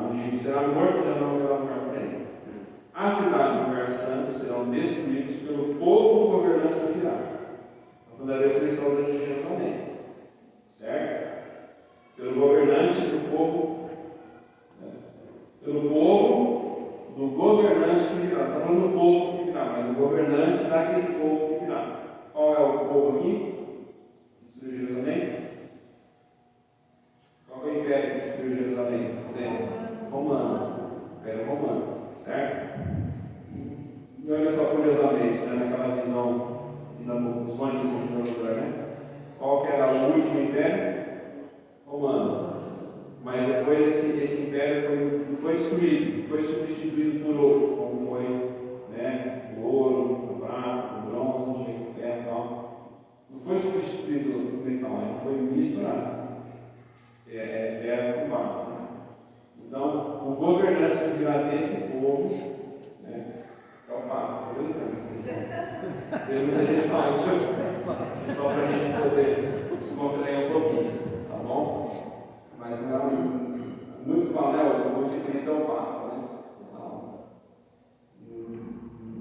Onde será morto, já não haverá lugar para ele. A cidade e o lugar santo serão destruídos pelo povo do governante que virá. Então, da destruição de Jerusalém. Certo? Pelo governante do povo, né? Pelo povo do governante que virá. Está falando do povo que virá, mas o governante daquele povo que virá. Qual é o povo aqui? Que destruiu Jerusalém? Qual é o império que destruiu Jerusalém? Romano. Império Romano. Certo? E olha só, curiosamente, né, naquela visão do sonho de Nabucodonosor, né? Qual que era o último império? Romano. Mas depois esse império não foi destruído, foi substituído por outro, como foi, né, o ouro, o prata, o bronze, o ferro e tal. Não foi substituído por metal, ele foi misturado. Ferro com barro. Né? Então, o governante que virá desse povo, né, é o Papa. Estou brincando. Deu muita lição, só para a gente poder se contrair um pouquinho, tá bom? Mas muitos falam, né, o anticristo é o Papa, né? Então,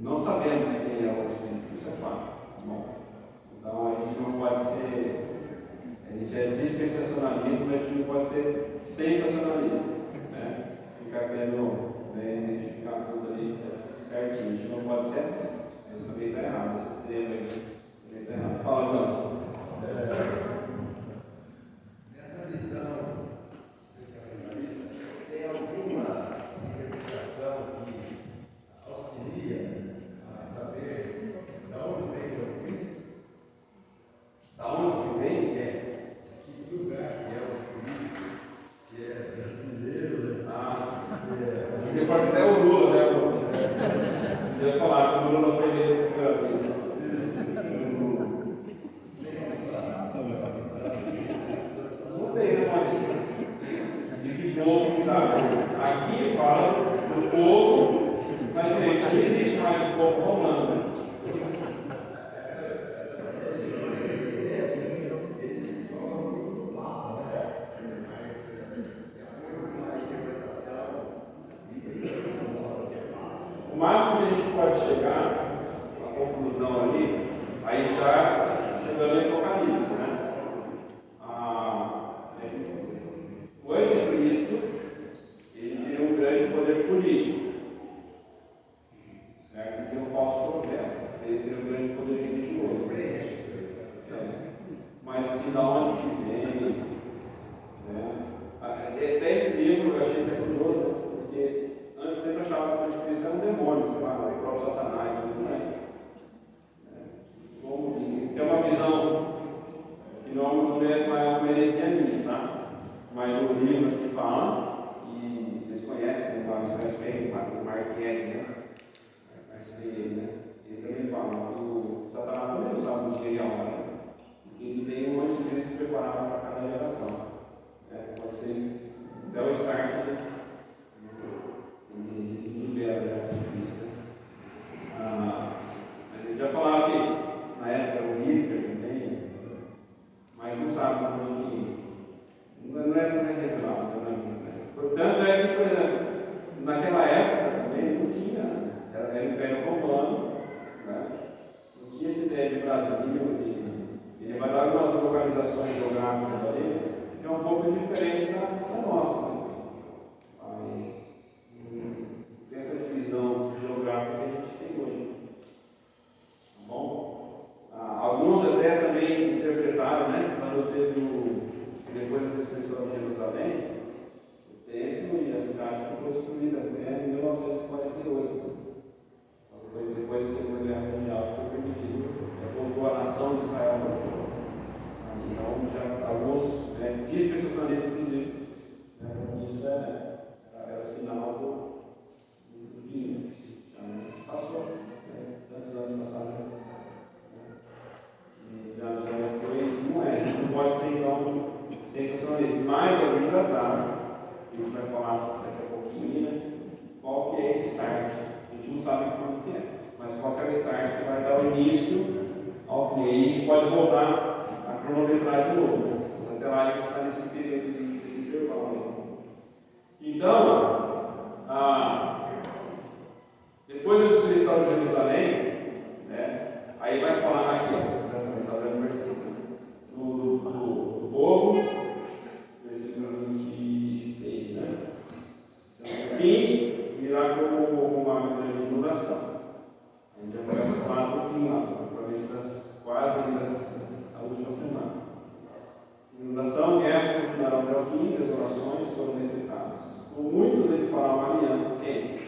não sabemos quem é o anticristo, isso é fato, tá bom? Então a gente não pode ser, a gente é dispensacionalista, mas a gente não pode ser sensacionalista, né? Ficar querendo, né, identificar tudo ali certinho, a gente não pode ser assim. Isso também está errado, esse extremo aí também está errado. Fala, Ganso. Nessa visão sensacionalista, tem alguma interpretação que auxilia a saber de onde vem o Cristo? Da onde que vem? Que lugar que é o Cristo? Se é brasileiro, né? Se é... Porque foi até o Lula, né? Eu ia falar que o Lula foi eleito a primeira vez, né? Não tem, né, Maurício? De que povo que está? Aqui fala do povo, mas não existe mais o povo romano, né? O máximo que a gente pode chegar, a conclusão ali, aí já chegando em Apocalipse, né? O anticristo, ele tem um grande poder político. mas o livro aqui fala, e vocês conhecem, né? Vocês conhecem bem, o Mark Edwards, né? Ele também fala que o Satanás também não sabe o dia e a hora, né? E que ele tem um anticristo preparado para cada geração. Pode ser até o start, né? Ele libera o anticristo. Eles já falaram que na época o Hitler também, mas não sabe onde que não é revelado. Portanto, é que, por exemplo, naquela época também não tinha, era o Império Romano, né? Não tinha essa ideia de Brasil, ele vai dar algumas localizações geográficas ali, que é um pouco diferente da nossa, né? Mas tem essa divisão geográfica que a gente tem hoje. Tá bom? Alguns até também interpretaram, né? Quando teve depois da destruição de Jerusalém, o templo e a cidade ficou destruída até 1948. Foi depois da Segunda Guerra Mundial que foi permitido, voltou a nação de Israel para o povo. Então, já alguns dispensacionalistas inclusive, isso era o sinal do fim. Já passou, tantos anos passaram. Já foi, não pode ser então sensacionalista, mas a Bíblia dá, a gente vai falar daqui a pouquinho, né? Qual que é esse start? A gente não sabe quando que é, mas qual que é o start que vai dar o início ao fim. Aí a gente pode voltar a cronometrar de novo, né? Mas até lá a gente está nesse período desse intervalo. Então, depois da destruição de Jerusalém, aí vai falar aqui, exatamente, está vendo o versículo do povo, versículo 26, né? O fim virá como uma grande inundação. A gente já começa a falar do fim lá, provavelmente quase da última semana. Inundação, guerras continuarão até o fim, desolações foram decretadas. Com muitos ele fará uma aliança, quem?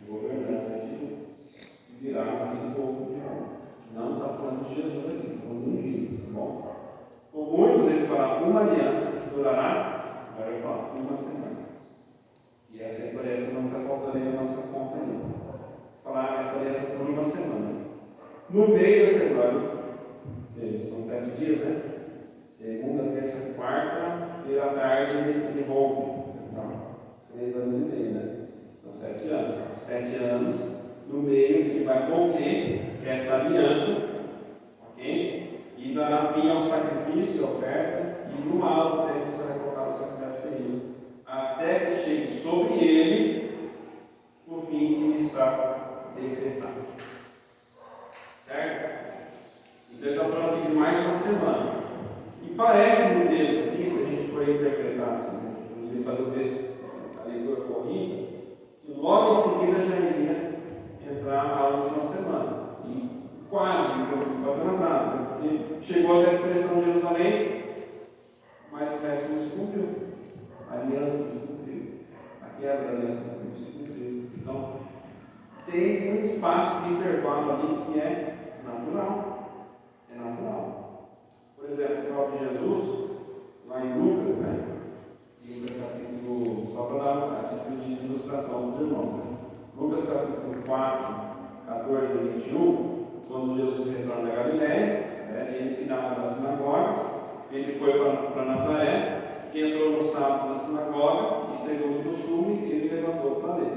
O governante virá aquele povo de novo. Não está falando de Jesus aqui, está falando de ungido, tá bom? Com muitos ele fará uma aliança que durará, agora eu falo, uma semana. E essa aliança não está faltando aí na nossa conta ainda. Falar essa aliança por uma semana. No meio da semana, são 7 dias, né? Segunda, terça, quarta-feira à tarde ele rompe. Então, 3 anos e meio, né? São 7 anos. 7 anos, no meio ele vai romper essa aliança, ok? E dará fim ao sacrifício, à oferta, e no alto do templo será colocado o sacrifício terrível, até que chegue sobre ele o fim que lhe está decretado. Certo? Então ele está falando aqui de mais uma semana. E parece no texto aqui, se a gente for interpretar, assim, fazer o texto, a leitura corrida, que logo em seguida já iria entrar a última semana. E quase, não pode ter nada, né? Porque chegou até a destruição de Jerusalém, mas o resto não se cumpriu. A aliança não se cumpriu. A quebra da aliança não se cumpriu. Então, tem um espaço de intervalo ali que é natural. É natural. Por exemplo, o próprio Jesus, lá em Lucas, né? Lucas capítulo, só para dar a título de ilustração dos irmãos, né? Lucas capítulo 4, 14 e 21, quando Jesus retorna da Galiléia, ele ensinava nas sinagogas, ele foi para Nazaré, entrou no sábado na sinagoga e, segundo o costume, ele levantou para ler.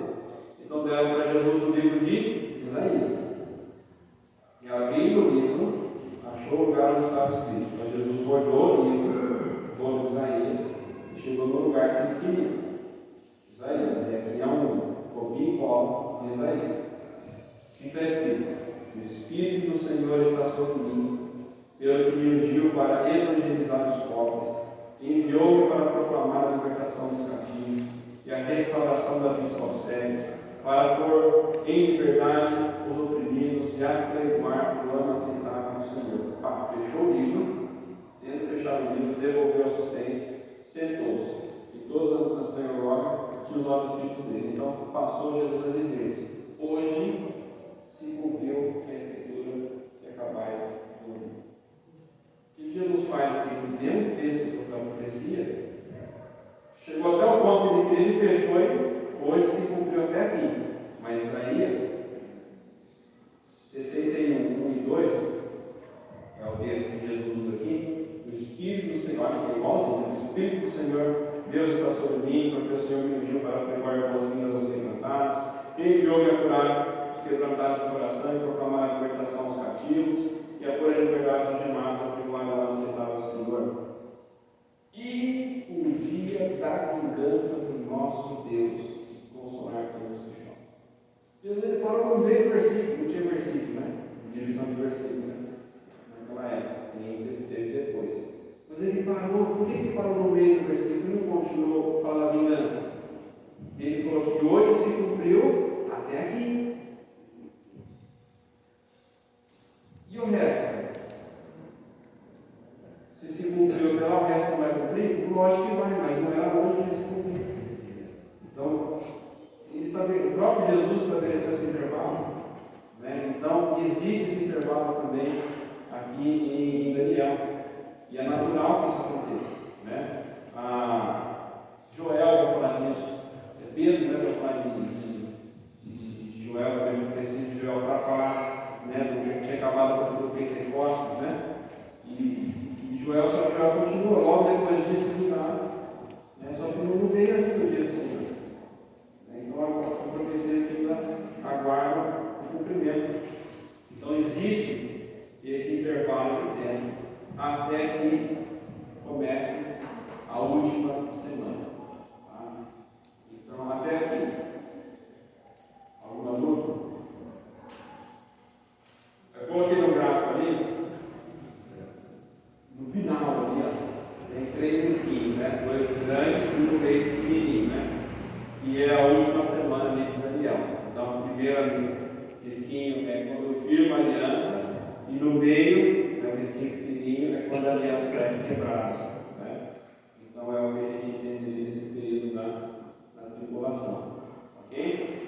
Então deram para Jesus o livro de Isaías. E abrindo o livro, achou o lugar onde estava escrito. Então Jesus olhou o livro, foi de Isaías, e chegou no lugar que ele queria. Isaías, e aqui é um copia e cola de Isaías. E está escrito: o Espírito do Senhor está sobre mim, pelo que me ungiu para evangelizar os pobres, enviou-me para proclamar a libertação dos cativos e a restauração da vista aos cegos, para pôr em liberdade os oprimidos e apregoar o ano aceitável do Senhor. Fechou o livro, tendo fechado o livro, devolveu o assistente, sentou-se, e todos na sinagoga tinham os olhos fitos dele. Então passou Jesus a dizer: hoje se cumpriu a escritura que acabais de ouvir. O que Jesus faz aqui dentro do texto da profecia Senhor, Deus está sobre mim, porque o Senhor me ungiu para pregar boas-vindas aos quebrantados, enviou-me a curar os quebrantados de coração e proclamar a libertação aos cativos, e a pôr a liberdade aos gemados, a pregoar o ano aceitável ao Senhor. E o dia da vingança do nosso Deus, consolar todos os que choram. Jesus ele parou no meio do versículo, não tinha versículo, né? Divisão de versículo, né? Naquela época, teve depois. Mas ele parou, por que ele parou no meio do versículo e não continuou a falar da vingança? Ele falou que hoje se cumpriu até aqui. E o resto? Se cumpriu até lá, o resto não vai cumprir? Lógico que vai, mas não era hoje que se cumpriu. Então, o próprio Jesus estabeleceu esse intervalo. Né? Então, existe esse intervalo também aqui em Daniel. E é natural que isso aconteça. Né? Joel vai falar disso. Pedro, né, vai falar de Joel, também precisa de Joel para falar, né, do que tinha acabado com o Pentecostes, né? E Joel, só que Joel continua, logo depois disso virá, né? Só que não veio ainda o dia do Senhor. Né? Então, são profecias que ainda aguardam o cumprimento. Então, existe esse intervalo de tempo até que comece a última semana. Tá? Então, até aqui. Alguma dúvida? Eu coloquei no gráfico ali, no final ali, ó, tem 3 esquinhos, né? 2 grandes e no meio pequenininho, né? E é a última semana ali de Daniel. Então, o primeiro esquinho é quando firma a aliança, e no meio, né, o esquinho pequenininho, é quando a aliança é quebrada. Né? Então, é o que a gente entende nesse período da tribulação. Ok?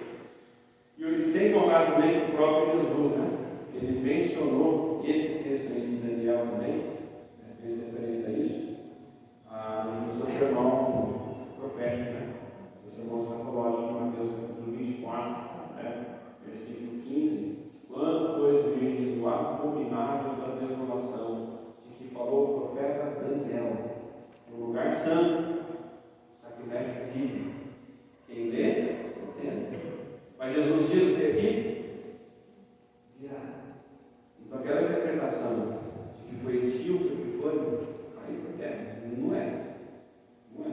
E sem contar também o próprio Jesus, né? Ele mencionou esse texto aí de Daniel também, né? Fez referência a isso, no seu sermão profético, né? Seu sermão escatológico, Mateus capítulo 24, né? Versículo 15. Quando, pois, virdes o abominável da desolação, de que falou o profeta Daniel, no lugar santo, sacrilégio terrível. Quem lê, entende. Mas Jesus diz o que aqui? Virá. Então aquela interpretação de que foi Etíope que foi, aí não é. Não é.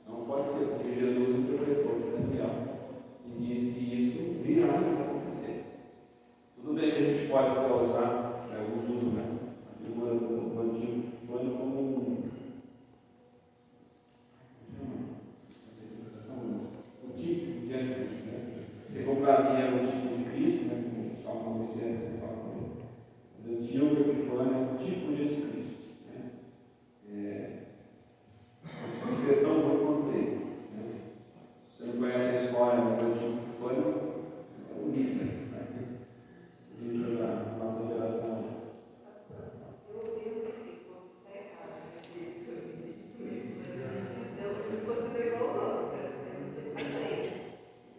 Não pode ser, porque Jesus interpretou de Daniel e disse que isso virá e vai acontecer. Tudo bem que a gente pode até usar, alguns usam, né? A figura do antigo foi como o tipo de anticristo, né? Você compraria era o tipo de Cristo, né? Como o Salmo 60 fala com ele. Mas o Antíoco Epifânio é um tipo de anticristo. Né? Pode ser tão ruim quanto ele. Né? Se você não conhece a história do Antíoco Epifânio, é o Hitler. Né? O Hitler da nossa geração. Eu sei que você está errado, porque foi me destruído. Eu considerei igual o outro.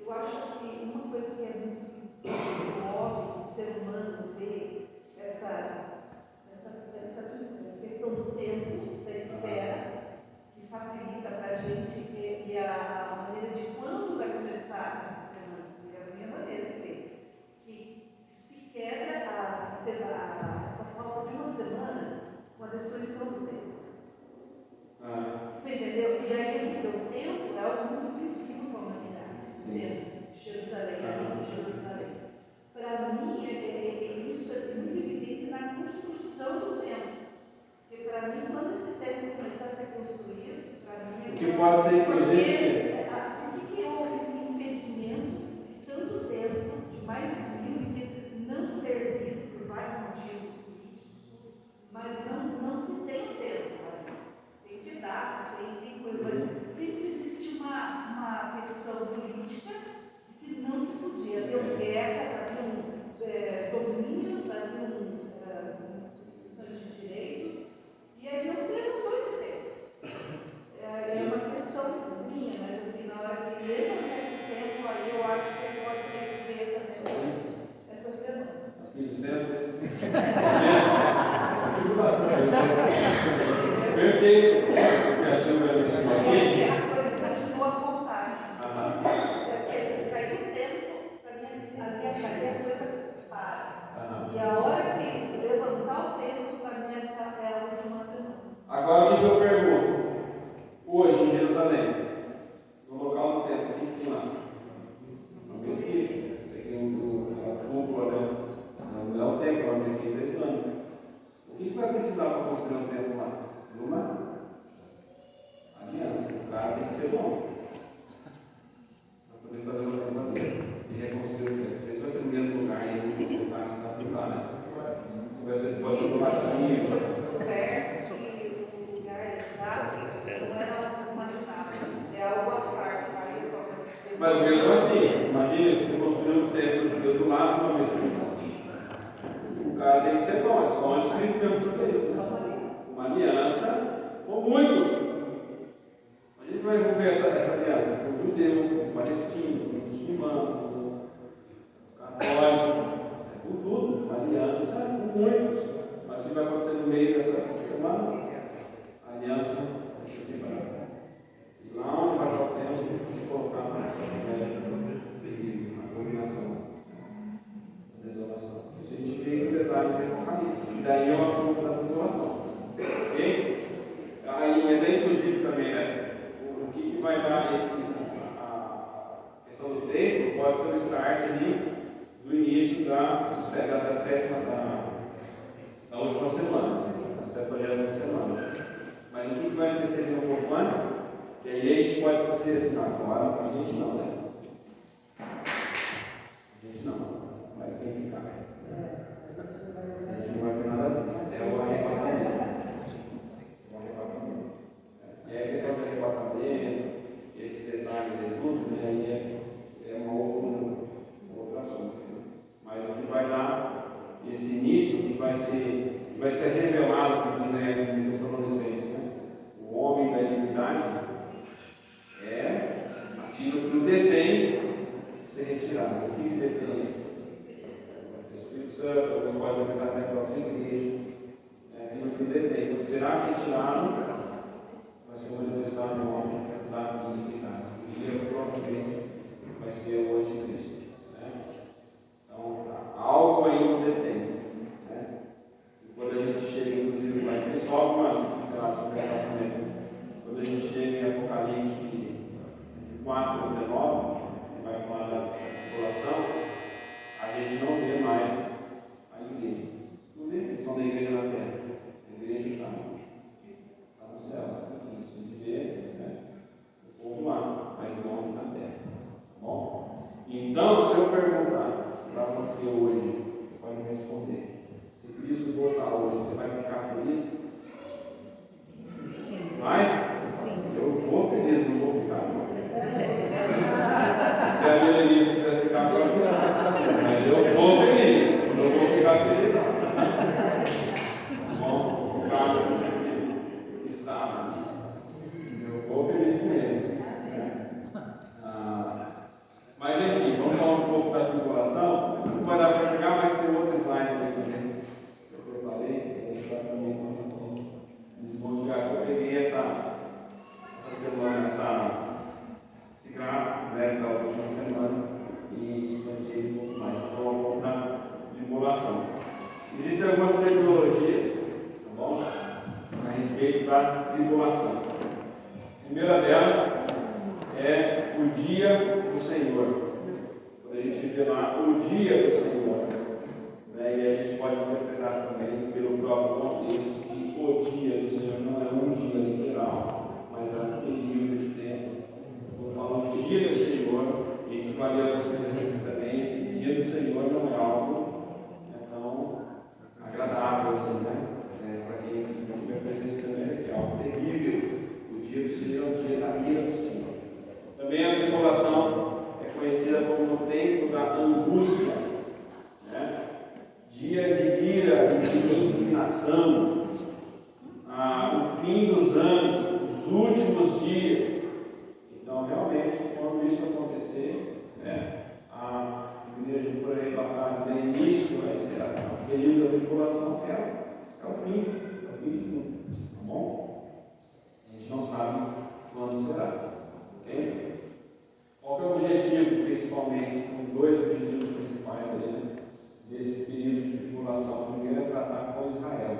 Eu acho que uma coisa que é muito visível, óbvio, o ser humano vê essa questão do tempo, da espera, que facilita para a gente e a maneira de quando vai começar essa semana. É a minha maneira de ver. Que se quebra essa falta de uma semana com a destruição do tempo. Você entendeu? E aí o tempo é algo muito visível para a humanidade. O tempo de Jerusalém, de Jerusalém. Para mim, isso é muito evidente na construção do tempo. Porque para mim, quando esse tempo começar a ser construído, para mim O que pode ser, inclusive, por que houve esse impedimento de tanto tempo, de mais de 1000, e não servir por vários motivos políticos, mas não se tem tempo. Tem pedaços, tem coisa, mas sempre existe uma questão política de que não se podia. Havia guerras, havia domínios, havia instituições de direitos, e aí não se levantou esse tempo. É uma questão minha, mas tem que ser bom. Para poder fazer uma verdadeira e reconstruir o templo. Não sei se vai ser no mesmo lugar aí, os detalhes da Bíblia, né? Se vai ser, pode ser do ladinho. Foi descoberto que o lugar exato não é nossa imaginável, é algo à parte. Mas mesmo assim, imagina que você construiu um templo judeu do lado de uma mesquita. O cara tem que ser bom, é só o anticristo mesmo que fez. Uma aliança com muitos. A gente vai romper essa aliança com o judeu, com o palestino, com o muçulmano, com o católico, com tudo. Uma aliança com muitos. Mas o que vai acontecer no meio dessa semana? A aliança vai ser quebrada. E lá onde vai estar o tempo, se colocar na nossa terrível, a dominação, a desolação. Isso a gente vê em detalhes em Apocalipse. E daí é o assunto da tribulação. Ok? Aí, até inclusive também, né? O que vai dar a questão do tempo pode ser o start ali do início da sétima, da última semana, da 70ª semana. Mas o que vai acontecer um pouco antes? Que aí a gente pode dizer assim, agora a gente não, né? A gente não, mas quem ficar? A gente não vai ver nada disso. É o arrebatamento. E aí a questão do arrebatamento, esses detalhes e tudo, né? Aí é um outro assunto. Né? Mas o que vai dar esse início, que vai ser revelado, como diz aí em Tessalonicenses, né? O homem da iniquidade é aquilo que o detém ser retirado. O que detém? Pode ser o Espírito Santo, você pode aumentar até a própria igreja. Aquilo que detém. Quando será retirado, vai ser manifestado no homem da iniquidade. E ele provavelmente vai ser o anticristo. Né? Então, algo ainda detém. Né? E quando a gente chega, inclusive, vai ter só algumas pinceladas sobre o tratamento. Quando a gente chega em Apocalipse 4, 19, que vai falar da população, a gente não vê mais a igreja. Não vê a questão da igreja na terra. A igreja está no céu. Isso a gente vê, né? O povo lá, mas não na terra. Tá bom? Então, se eu perguntar para você hoje, você pode me responder. Se Cristo voltar hoje, você vai ficar feliz? Vai? Eu vou feliz, não vou ficar, não. Se a Berenice quiser ficar, pode ficar. Mas eu vou feliz, não vou ficar feliz, não. Bom, vou ficar no está. Eu vou feliz com ele. Mas enfim, vamos falar um pouco da tribulação. Não vai dar para chegar, mas tem outro slide aqui também que eu preparei. Vou deixar também nos bons lugares. Eu peguei essa semana, esse gráfico, né, da última semana e expandi um pouco mais. Então, um pouco da tribulação. Existem algumas terminologias, tá bom? A respeito da tribulação. A primeira delas é o dia do Senhor. Quando a gente vê lá o dia do Senhor, né, e a gente pode interpretar também pelo próprio contexto que o dia do Senhor não é um dia literal, mas é um período de tempo. Vou falar do dia do Senhor, e que valia algumas coisas aqui também. Esse dia do Senhor não é algo tão agradável assim, né? Para quem estiver presenciando ele, é algo terrível. O dia do Senhor é o dia da ira do Senhor. Também a tribulação é conhecida como o tempo da angústia, né? Dia de ira e de indignação, o fim dos anos, os últimos dias. Então, realmente, quando isso acontecer, né, a igreja for arrebatada no início, vai ser o período da tribulação, é o fim de tudo. Tá bom? A gente não sabe quando será. Ok? Qual que é o objetivo, principalmente? Com dois objetivos principais aí, né, desse período de tribulação. O primeiro é tratar com Israel.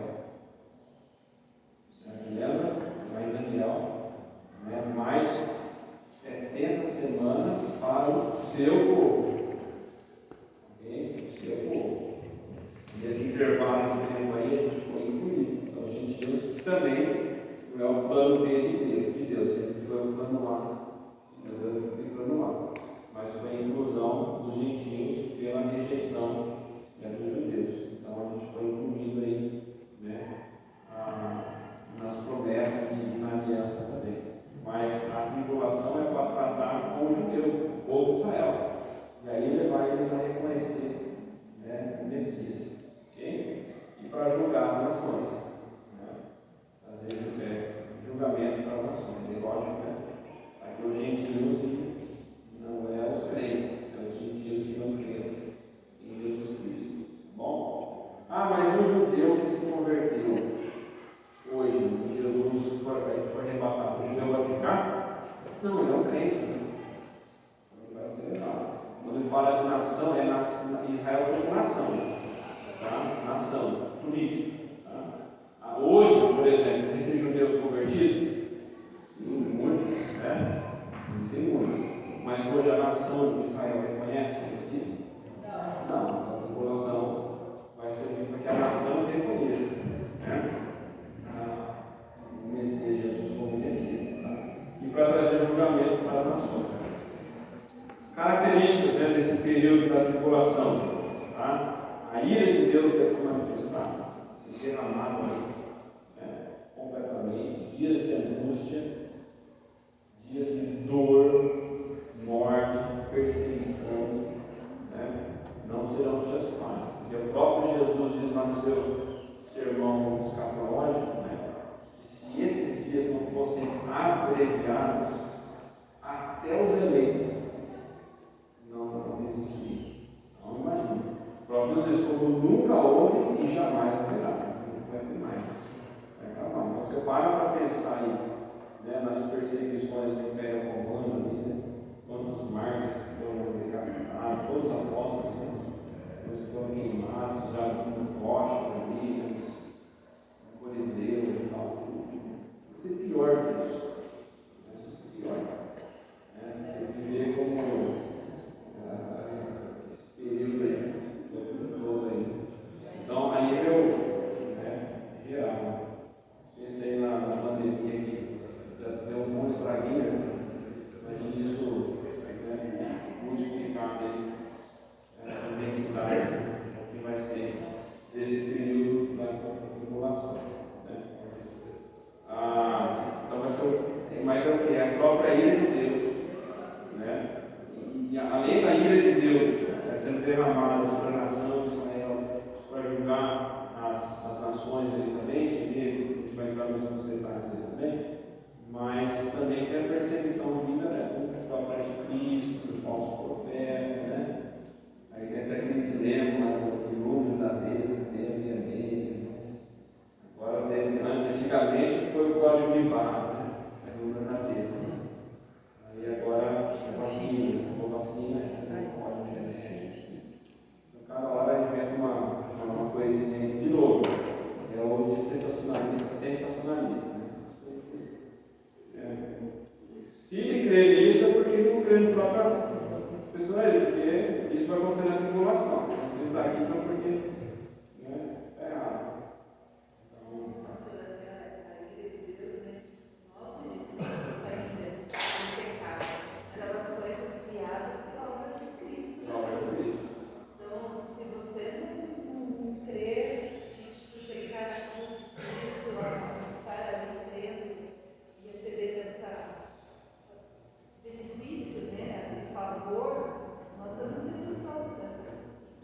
Certo? Lembra? Lá em Daniel, né, mais 70 semanas para o seu povo. Ok? O seu povo. Nesse intervalo de tempo aí, a gente foi incluído. Então, a gente viu que também não é o plano B de Deus, sempre foi o plano entrando lá. Às vezes entrando lá. Mas foi a inclusão dos gentios pela rejeição dos judeus. Então a gente foi incluído aí, né, nas promessas e na aliança também. Mas a tribulação é para tratar com o judeu, o povo de Israel. E aí levar eles a reconhecer, né, o Messias. Okay? E para julgar as nações. Né? Fazer julgamento para as nações. É lógico, né? Aqui os gentios não é os crentes, é os gentios que não creem em Jesus Cristo. Bom? Mas e o judeu que se converteu hoje, que Jesus foi arrebatado, o judeu vai ficar? Não, ele é um crente. Né? Ele vai ser levado. Quando ele fala de nação, é Israel como nação. Tá? Nação, política. Tá? Hoje, por exemplo, existem judeus convertidos? Sim, muitos. Né? Existem muitos. Mas hoje a nação de Israel reconhece o Messias? Não. A tribulação vai servir para que a nação reconheça, né, o Messias, Jesus como Messias. Tá? E para trazer julgamento para as nações. As características, né, desse período da tribulação. Tá? A ira de Deus vai se manifestar, se derramar, né, completamente. Dias de angústia, dias de dor, morte, perseguição, né, não serão dias fáceis. E o próprio Jesus diz lá no seu sermão escatológico, né, que se esses dias não fossem abreviados, até os eleitos não existiriam. Não imagine. O próprio Jesus diz, como nunca houve e jamais haverá. Não vai ter mais. Vai acabar. Então você para pensar aí, né, nas perseguições do Império Romano, né? Quantos mártires que foram decapitados, todos os apóstolos, né? Eles foram queimados, já com rochas ali, né? No Coliseu e tal. Vai ser pior que isso. Vai ser pior. Você viver como esse período aí, todo aí. Então, a nível, né, geral, pensei na pandemia que deu um bom estraguinho. Imagina isso, né, multiplicado aí, essa intensidade que vai ser desse período da população. Né? Então vai ser, mas é o que? É a própria ira de Deus. Né? E além da ira de Deus, sendo derramada sobre a nação de Israel para julgar as nações ali também, a gente vai entrar nos detalhes ali também. Mas também tem a perseguição vinda, né, da parte de Cristo, do falso profeta, né? Aí tem até aquele dilema do número da besta, meia. Agora, antigamente foi o código de barra, né? É o número da besta. Né? Aí agora é vacina, esse é o código genético. Então, cada hora inventa uma coisinha aí. De novo, é o dispensacionalista sensacionalista. Né? Se ele crê nisso, é porque ele não crê no próprio pessoa aí, porque isso vai acontecer na tribulação. Se ele está aqui, então porque, né, está errado. Então,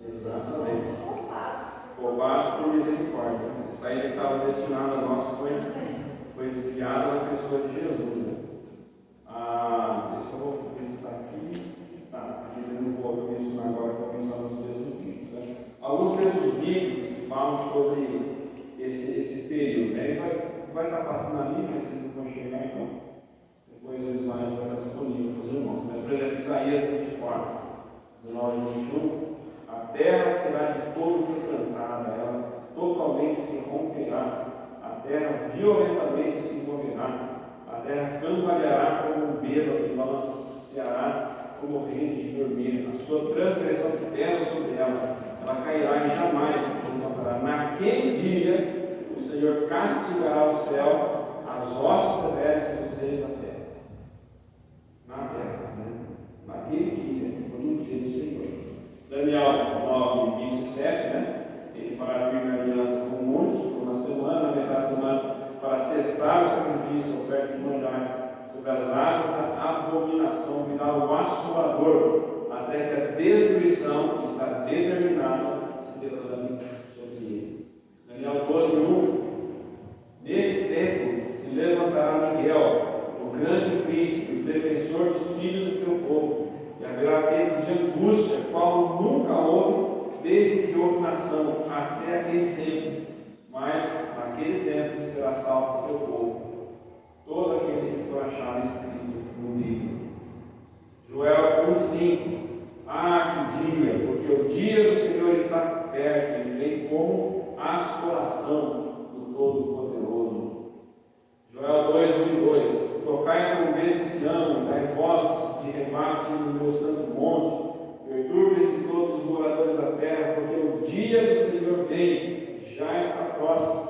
exatamente. Roubados por misericórdia. Isso aí que estava destinado a nós foi desviado na pessoa de Jesus. Né? Deixa eu vou ver se está aqui. Tá, eu não vou mencionar agora, vou mencionar nos textos bíblicos. Né? Alguns textos bíblicos que falam sobre esse período. Né? Ele vai estar passando ali, mas vocês não vão chegar então. Depois o slide vai estar disponível para os irmãos. Mas, por exemplo, Isaías 24, 19 e 21. A terra será de todo quebrantada, ela totalmente se romperá, a terra violentamente se moverá, a terra cambaleará como um bêbado e balanceará como rede de dormir. A sua transgressão que pesa sobre ela cairá e jamais se levantará. Naquele dia, o Senhor castigará o céu, as hostes celestes e os reis da terra. Daniel 9, 27, né? Ele fará firme a aliança com o monte, por uma semana, na metade da semana, para cessar o sacrifício, a oferta de manjares, sobre as asas da abominação, virá o assolador, até que a destruição que está determinada se derrame sobre ele. Daniel 12, 1. Nesse tempo se levantará Miguel, o grande príncipe, o defensor dos filhos do teu povo, e haverá tempo de angústia, qual nunca houve, desde que houve nação, até aquele tempo. Mas naquele tempo será salvo o teu povo, todo aquele que for achado escrito no livro. Joel 1,5. Ah, que dia, porque o dia do Senhor está perto, e vem como assolação do Todo-Poderoso. Joel 2,2. Tocai trombeta em Sião, dai vozes de rebate no meu santo monte, perturbem-se todos os moradores da terra, porque o dia do Senhor vem, já está próximo.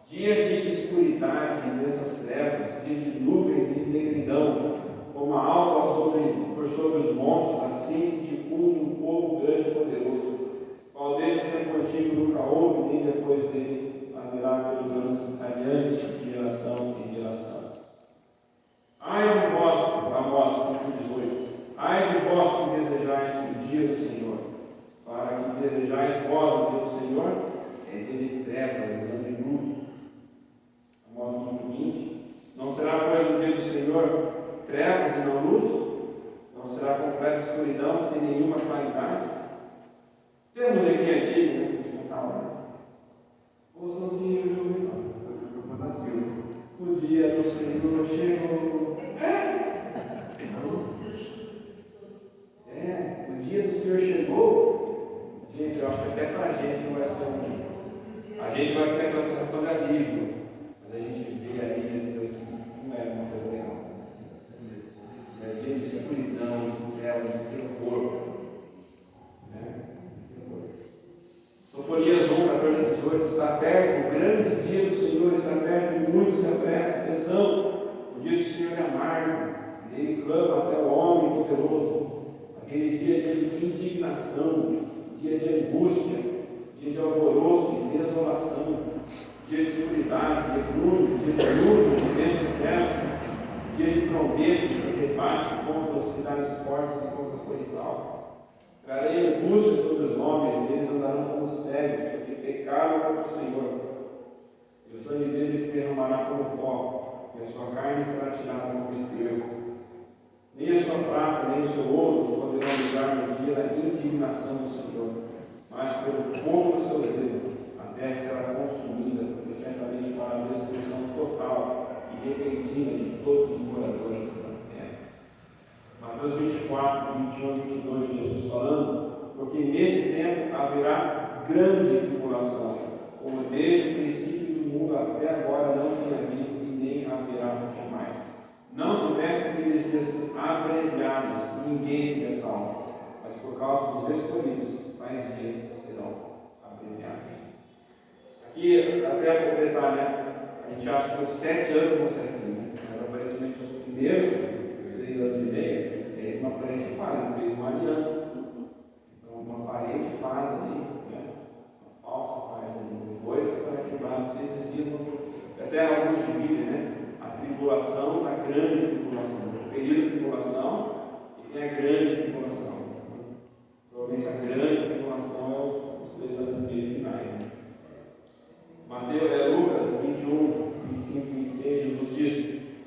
Dia de escuridade nessas trevas, dia de nuvens e negridão, como a alva por sobre os montes, assim se difunde um povo grande e poderoso, qual desde o tempo antigo nunca houve, nem depois dele haverá pelos anos adiante, de geração em geração. Ai de vós, Amós 5,18, ai de vós que desejais o dia do Senhor, para que desejais vós o dia do Senhor, é dia de trevas e não de luz. Amós 5,20, não será, pois, o dia do Senhor trevas e não luz? Não será completa escuridão sem nenhuma claridade? Temos aqui antigo, né? Ouçãozinho, o dia do Senhor chegou. O dia do Senhor chegou. Gente, eu acho que até para a gente não vai ser a gente vai ter aquela sensação de alívio, mas a gente vê a ira de Deus, não é uma coisa legal. É dia de escuridão, de trevas, de terror. Sofonias 1, 14 a 18, está perto, o grande dia do Senhor está perto, e muito se apressa. Atenção, o dia do Senhor é amargo, ele clama até o homem poderoso. Aquele dia é dia de indignação, dia de angústia, dia de alvoroço e desolação, dia de escuridade, de bruno, dia de nuvens e densas trevas, dia de trombeta e de rebate contra as cidades fortes e contra as coisas altas. Trarei angústia sobre os homens, e eles andarão como cegos, porque pecaram contra o Senhor. E o sangue deles se derramará como pó, e a sua carne será tirada como esterco. Nem a sua prata, nem o seu ouro os poderão livrar no dia da indignação do Senhor, mas pelo fogo dos seus dedos a terra será consumida, porque certamente fará destruição total e repentina de todos os moradores da terra. Mateus 24, 21 e 22, Jesus falando, porque nesse tempo haverá grande tribulação, como desde o princípio do mundo até agora não tem havido e nem haverá jamais. Não tivesse aqueles dias abreviados, ninguém seria salvo, mas por causa dos escolhidos, mais dias serão abreviados. Aqui, até completar, né? A gente acha que os 7 anos vão ser assim, né? Mas aparentemente os primeiros 3 anos e meio, é uma aparente paz, ele fez uma aliança. Então, uma aparente paz ali, né? Uma falsa paz ali. Depois que será quebrado, se esses dias não for. Até alguns dividem, né? A tribulação da grande tribulação. O período de tribulação e tem a grande tribulação. Provavelmente a grande tribulação é os 3 anos e meio finais. Né? Lucas 21, 25 e 26, Jesus diz: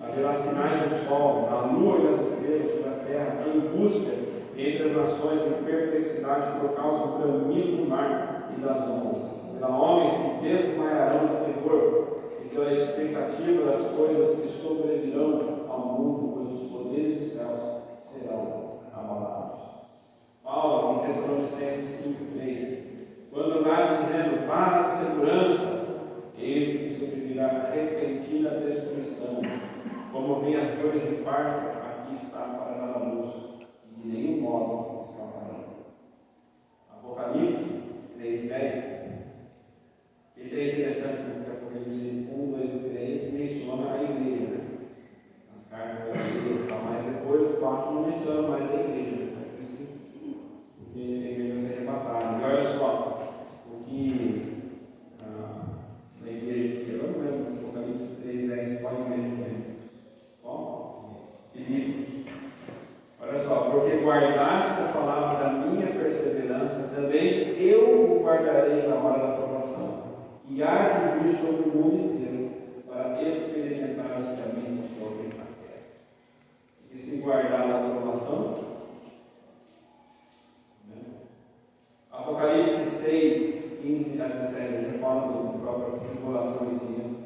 haverá sinais do sol, da lua e das estrelas sobre a terra, angústia entre as nações em perplexidade por causa do bramido do mar e das ondas. Haverá homens que desmaiarão de terror e pela expectativa das coisas que sobrevirão ao mundo, pois os poderes dos céus serão abalados. Paulo, em Tessalonicenses 5,3: quando andaram dizendo paz e segurança, eis que sobrevirá repentina destruição. Como vêm as dores de parto, aqui está para dar a luz, e de nenhum modo escaparão. Apocalipse 3,10. Que é interessante porque Apocalipse 1, 2 e 3 menciona a igreja, né? As cartas da igreja, tá? Mas depois o 4 não menciona mais a igreja, né? Por isso que a igreja vai ser Olha só, porque guardaste a palavra da minha perseverança, também eu o guardarei na hora da provação, que há de vir sobre o mundo inteiro, para experimentar os caminhos sobre a terra. E se guardar da provação, né? Apocalipse 6, 15 a 17, já fala da própria tribulação em si.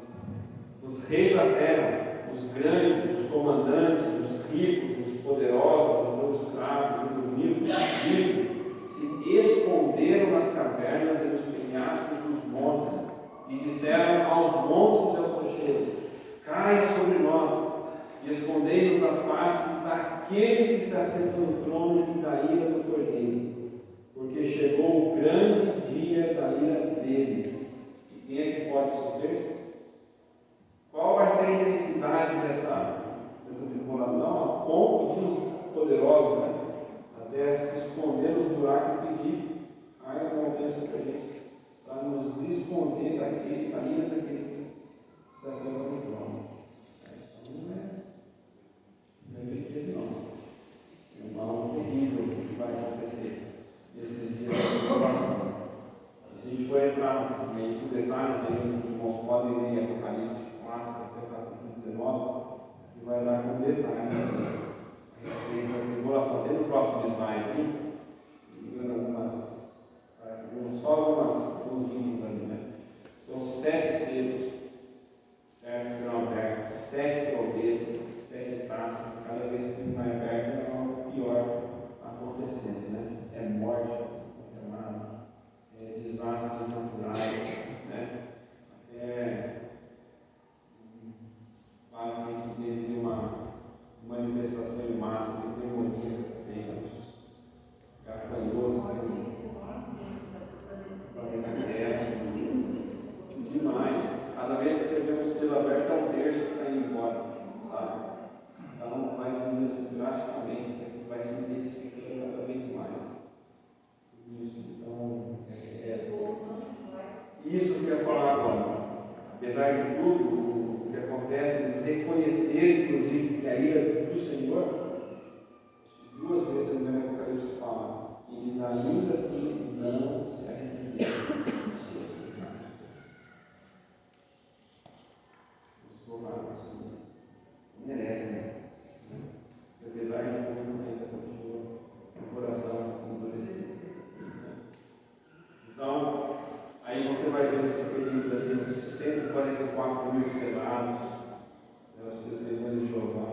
Os reis da terra, os grandes, os comandantes, os ricos, os poderosos, os escravos, os ricos, se esconderam nas cavernas e nos penhascos dos montes, e disseram aos montes e aos rochedos: caia sobre nós, e escondei-nos na face daquele que se assenta no trono e da ira do Cordeiro, porque chegou o grande dia da ira deles. E quem é que pode suster-se? Qual vai ser a intensidade dessa tribulação? A ponto de os poderosos, né, até se esconder nos buracos e pedir: caia a montanha sobre a gente, para nos esconder da ira daquele que se assenta no trono. Não é brinquedo, não. É algo terrível que vai acontecer nesses dias de tribulação. E se a gente for entrar em detalhes, os irmãos podem ler em Apocalipse 4 até o capítulo 19, que vai dar com detalhes a respeito da tribulação. Tem no próximo slide aqui, só alguns itens ali, né? São 7 selos, certo? Serão abertos, 7 trombetas, 7 taças. Cada vez que um vai aberto, é algo pior acontecendo, né? É morte, é desastres naturais, né? Até basicamente dentro de uma manifestação em massa de pneumonia também, os gafanhotos, demais. Cada vez que você vê um selo aberto, é um terço que está indo embora, sabe? Então vai diminuindo assim, drasticamente, vai se intensificando cada vez mais. Isso, então, isso que eu ia falar agora. Apesar de tudo o que acontece, eles reconheceram, inclusive, que a ira do Senhor, 2 vezes no mesmo Apocalipse fala, que eles ainda assim não se arrependeram dos seus pecados. Os tornaram merecem, né? Apesar de tudo, ainda continua o coração endurecido. Então, aí você vai ver nesse período ali os 144 mil selados, os testemunhos de Jeová.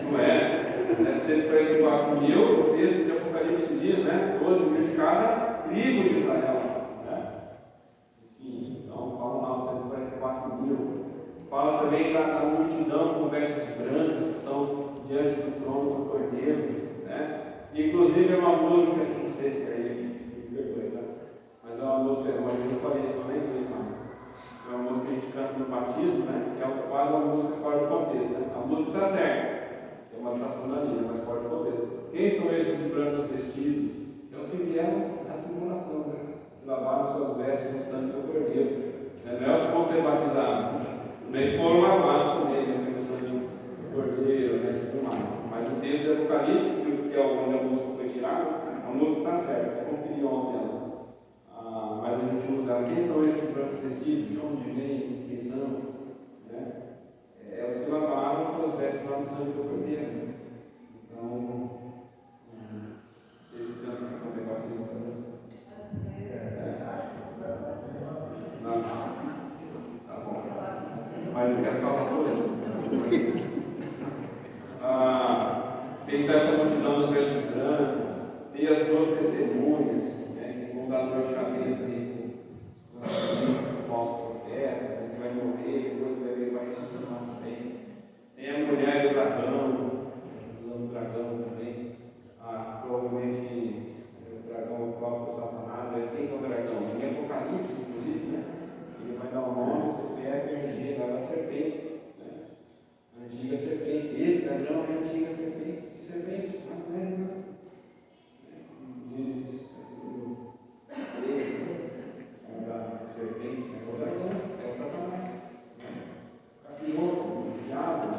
Não é 144 mil, o texto de Apocalipse diz, né? 12 mil de cada tribo de Israel. Né? Enfim, então fala lá os 144 mil. Fala também da multidão com vestes brancas que estão diante do trono do Cordeiro. Né? Inclusive é uma música que não sei se é aí, mas é uma música, eu falei isso na igreja, é uma música que a gente canta no batismo, né? Que é quase uma música fora do contexto. Né? A música está certa, tem uma citação da Bíblia, mas fora do contexto. Quem são esses de brancos vestidos? É os que vieram da tribulação, né? Que lavaram suas vestes no sangue do Cordeiro. Não é os que vão ser batizados, nem foram lavados também, né? Pelo sangue do Cordeiro, né? E tudo mais. Mas o texto de Apocalipse, que é onde a música foi tirada, a música está certa, eu conferi ontem ela. Mas a gente usa ela. Quem são esses brancos vestidos? De onde vêm? Quem são? Né? É os que lavaram suas vestes lá no sangue do Cordeiro. Então, não sei se tem algum negócio nessa música. Não. Tá bom. Mas não quero causar polêmica. Tem essa multidão das vestes brancas, tem as 12 testemunhas, né, que vão dar dor de cabeça aí com o falso profeta, né, que vai morrer, depois vai ressuscitar também. Tem a mulher do dragão, usando o dragão também. Provavelmente o dragão é o próprio Satanás. Quem é o dragão? Em Apocalipse, inclusive, né? Ele vai dar o nome, CPF, RG, vai dar serpente. A antiga serpente. Esse dragão é a antiga serpente. Serpente, mas não é não. Gênesis capítulo 3, a serpente, né? O dragão é o Satanás. O capiroto, o diabo,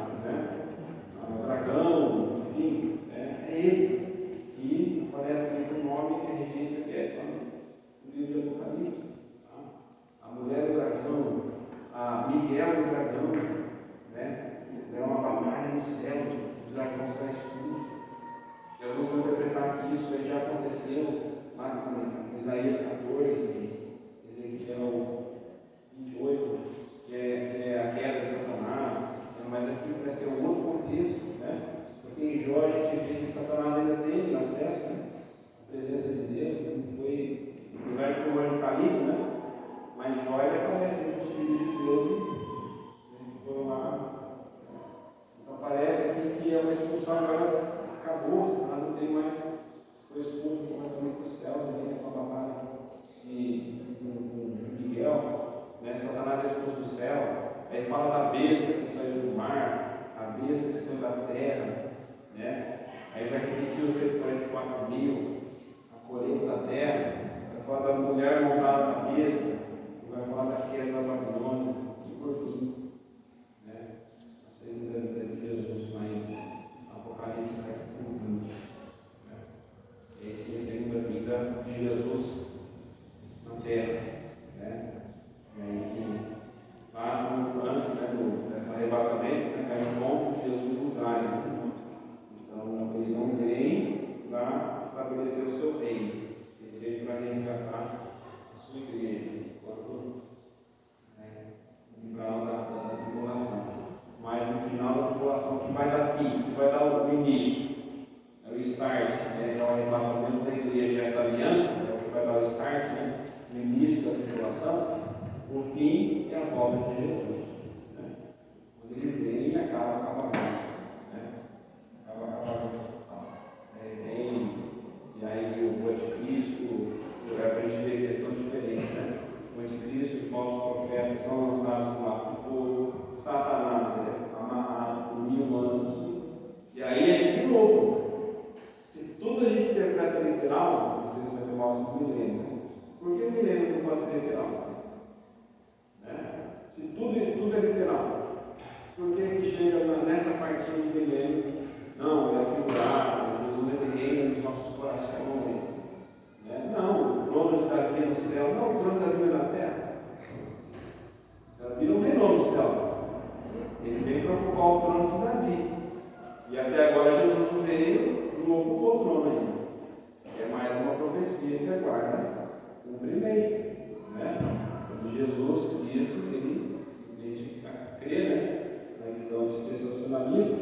dragão, né? É uma batalha nos céus, o dragão está expulso. E alguns vão interpretar que isso já aconteceu lá com Isaías 14, Ezequiel 28, que é a queda de Satanás, mas aqui parece que é um outro contexto, né? Porque em Jó a gente vê que Satanás ainda tem acesso, né? À presença de Deus, não foi, apesar de ser um anjo caído, né? Mas Jó ele aparece entre os filhos de Deus e foram lá. Então parece aqui que é uma expulsão agora, acabou, Satanás não tem mais, foi expulso completamente do céu, né? Com a batalha com Miguel, né? Satanás é expulso do céu. Aí fala da besta que saiu do mar, a besta que saiu da terra, né? Aí vai repetir os 144.000, a colheita da terra, vai falar da mulher montada na besta, e vai falar da queda da Babilônia, e por fim, né? A segunda vida de Jesus, lá em Apocalipse capítulo 20. Né? Essa é a segunda vida de Jesus na terra, né? E aí que lá antes, né, do arrebatamento, né, cai no ponto de Jesus nos ares. Né? Então, ele não vem para estabelecer o seu reino, ele veio para resgatar a sua igreja, enquanto livrar da tribulação. Mas no final da tribulação, que vai dar fim, se vai dar o início, é o start, né, é o arrebatamento da igreja, essa aliança é o que vai dar o start, né, no início da tribulação. O fim é a volta de Jesus. Né? Quando ele vem, acaba a bagunça. Né? Acaba a bagunça total. Vem, e aí o anticristo, para a gente ver que são diferentes. Né? O anticristo e o falso profeta são lançados no lago de fogo. Satanás é amarrado por 1000 anos. E aí a gente de novo. Se tudo a gente interpreta literal, não sei se vai ter mal sobre o milênio. Né? Por que o milênio não pode ser literal? Se tudo é literal, por que chega nessa partinha do milênio? Não, é figurado, Jesus ele reina nos nossos corações. Né? Não, o trono de Davi é no céu, não, o trono de Davi é na terra. Davi não reinou no céu, ele veio para ocupar o trono de Davi. E até agora Jesus veio e não ocupou o trono ainda. É mais uma profecia que aguarda cumprimento. Né? Quando Jesus Cristo, ele crê, né, na visão dispensacionalista,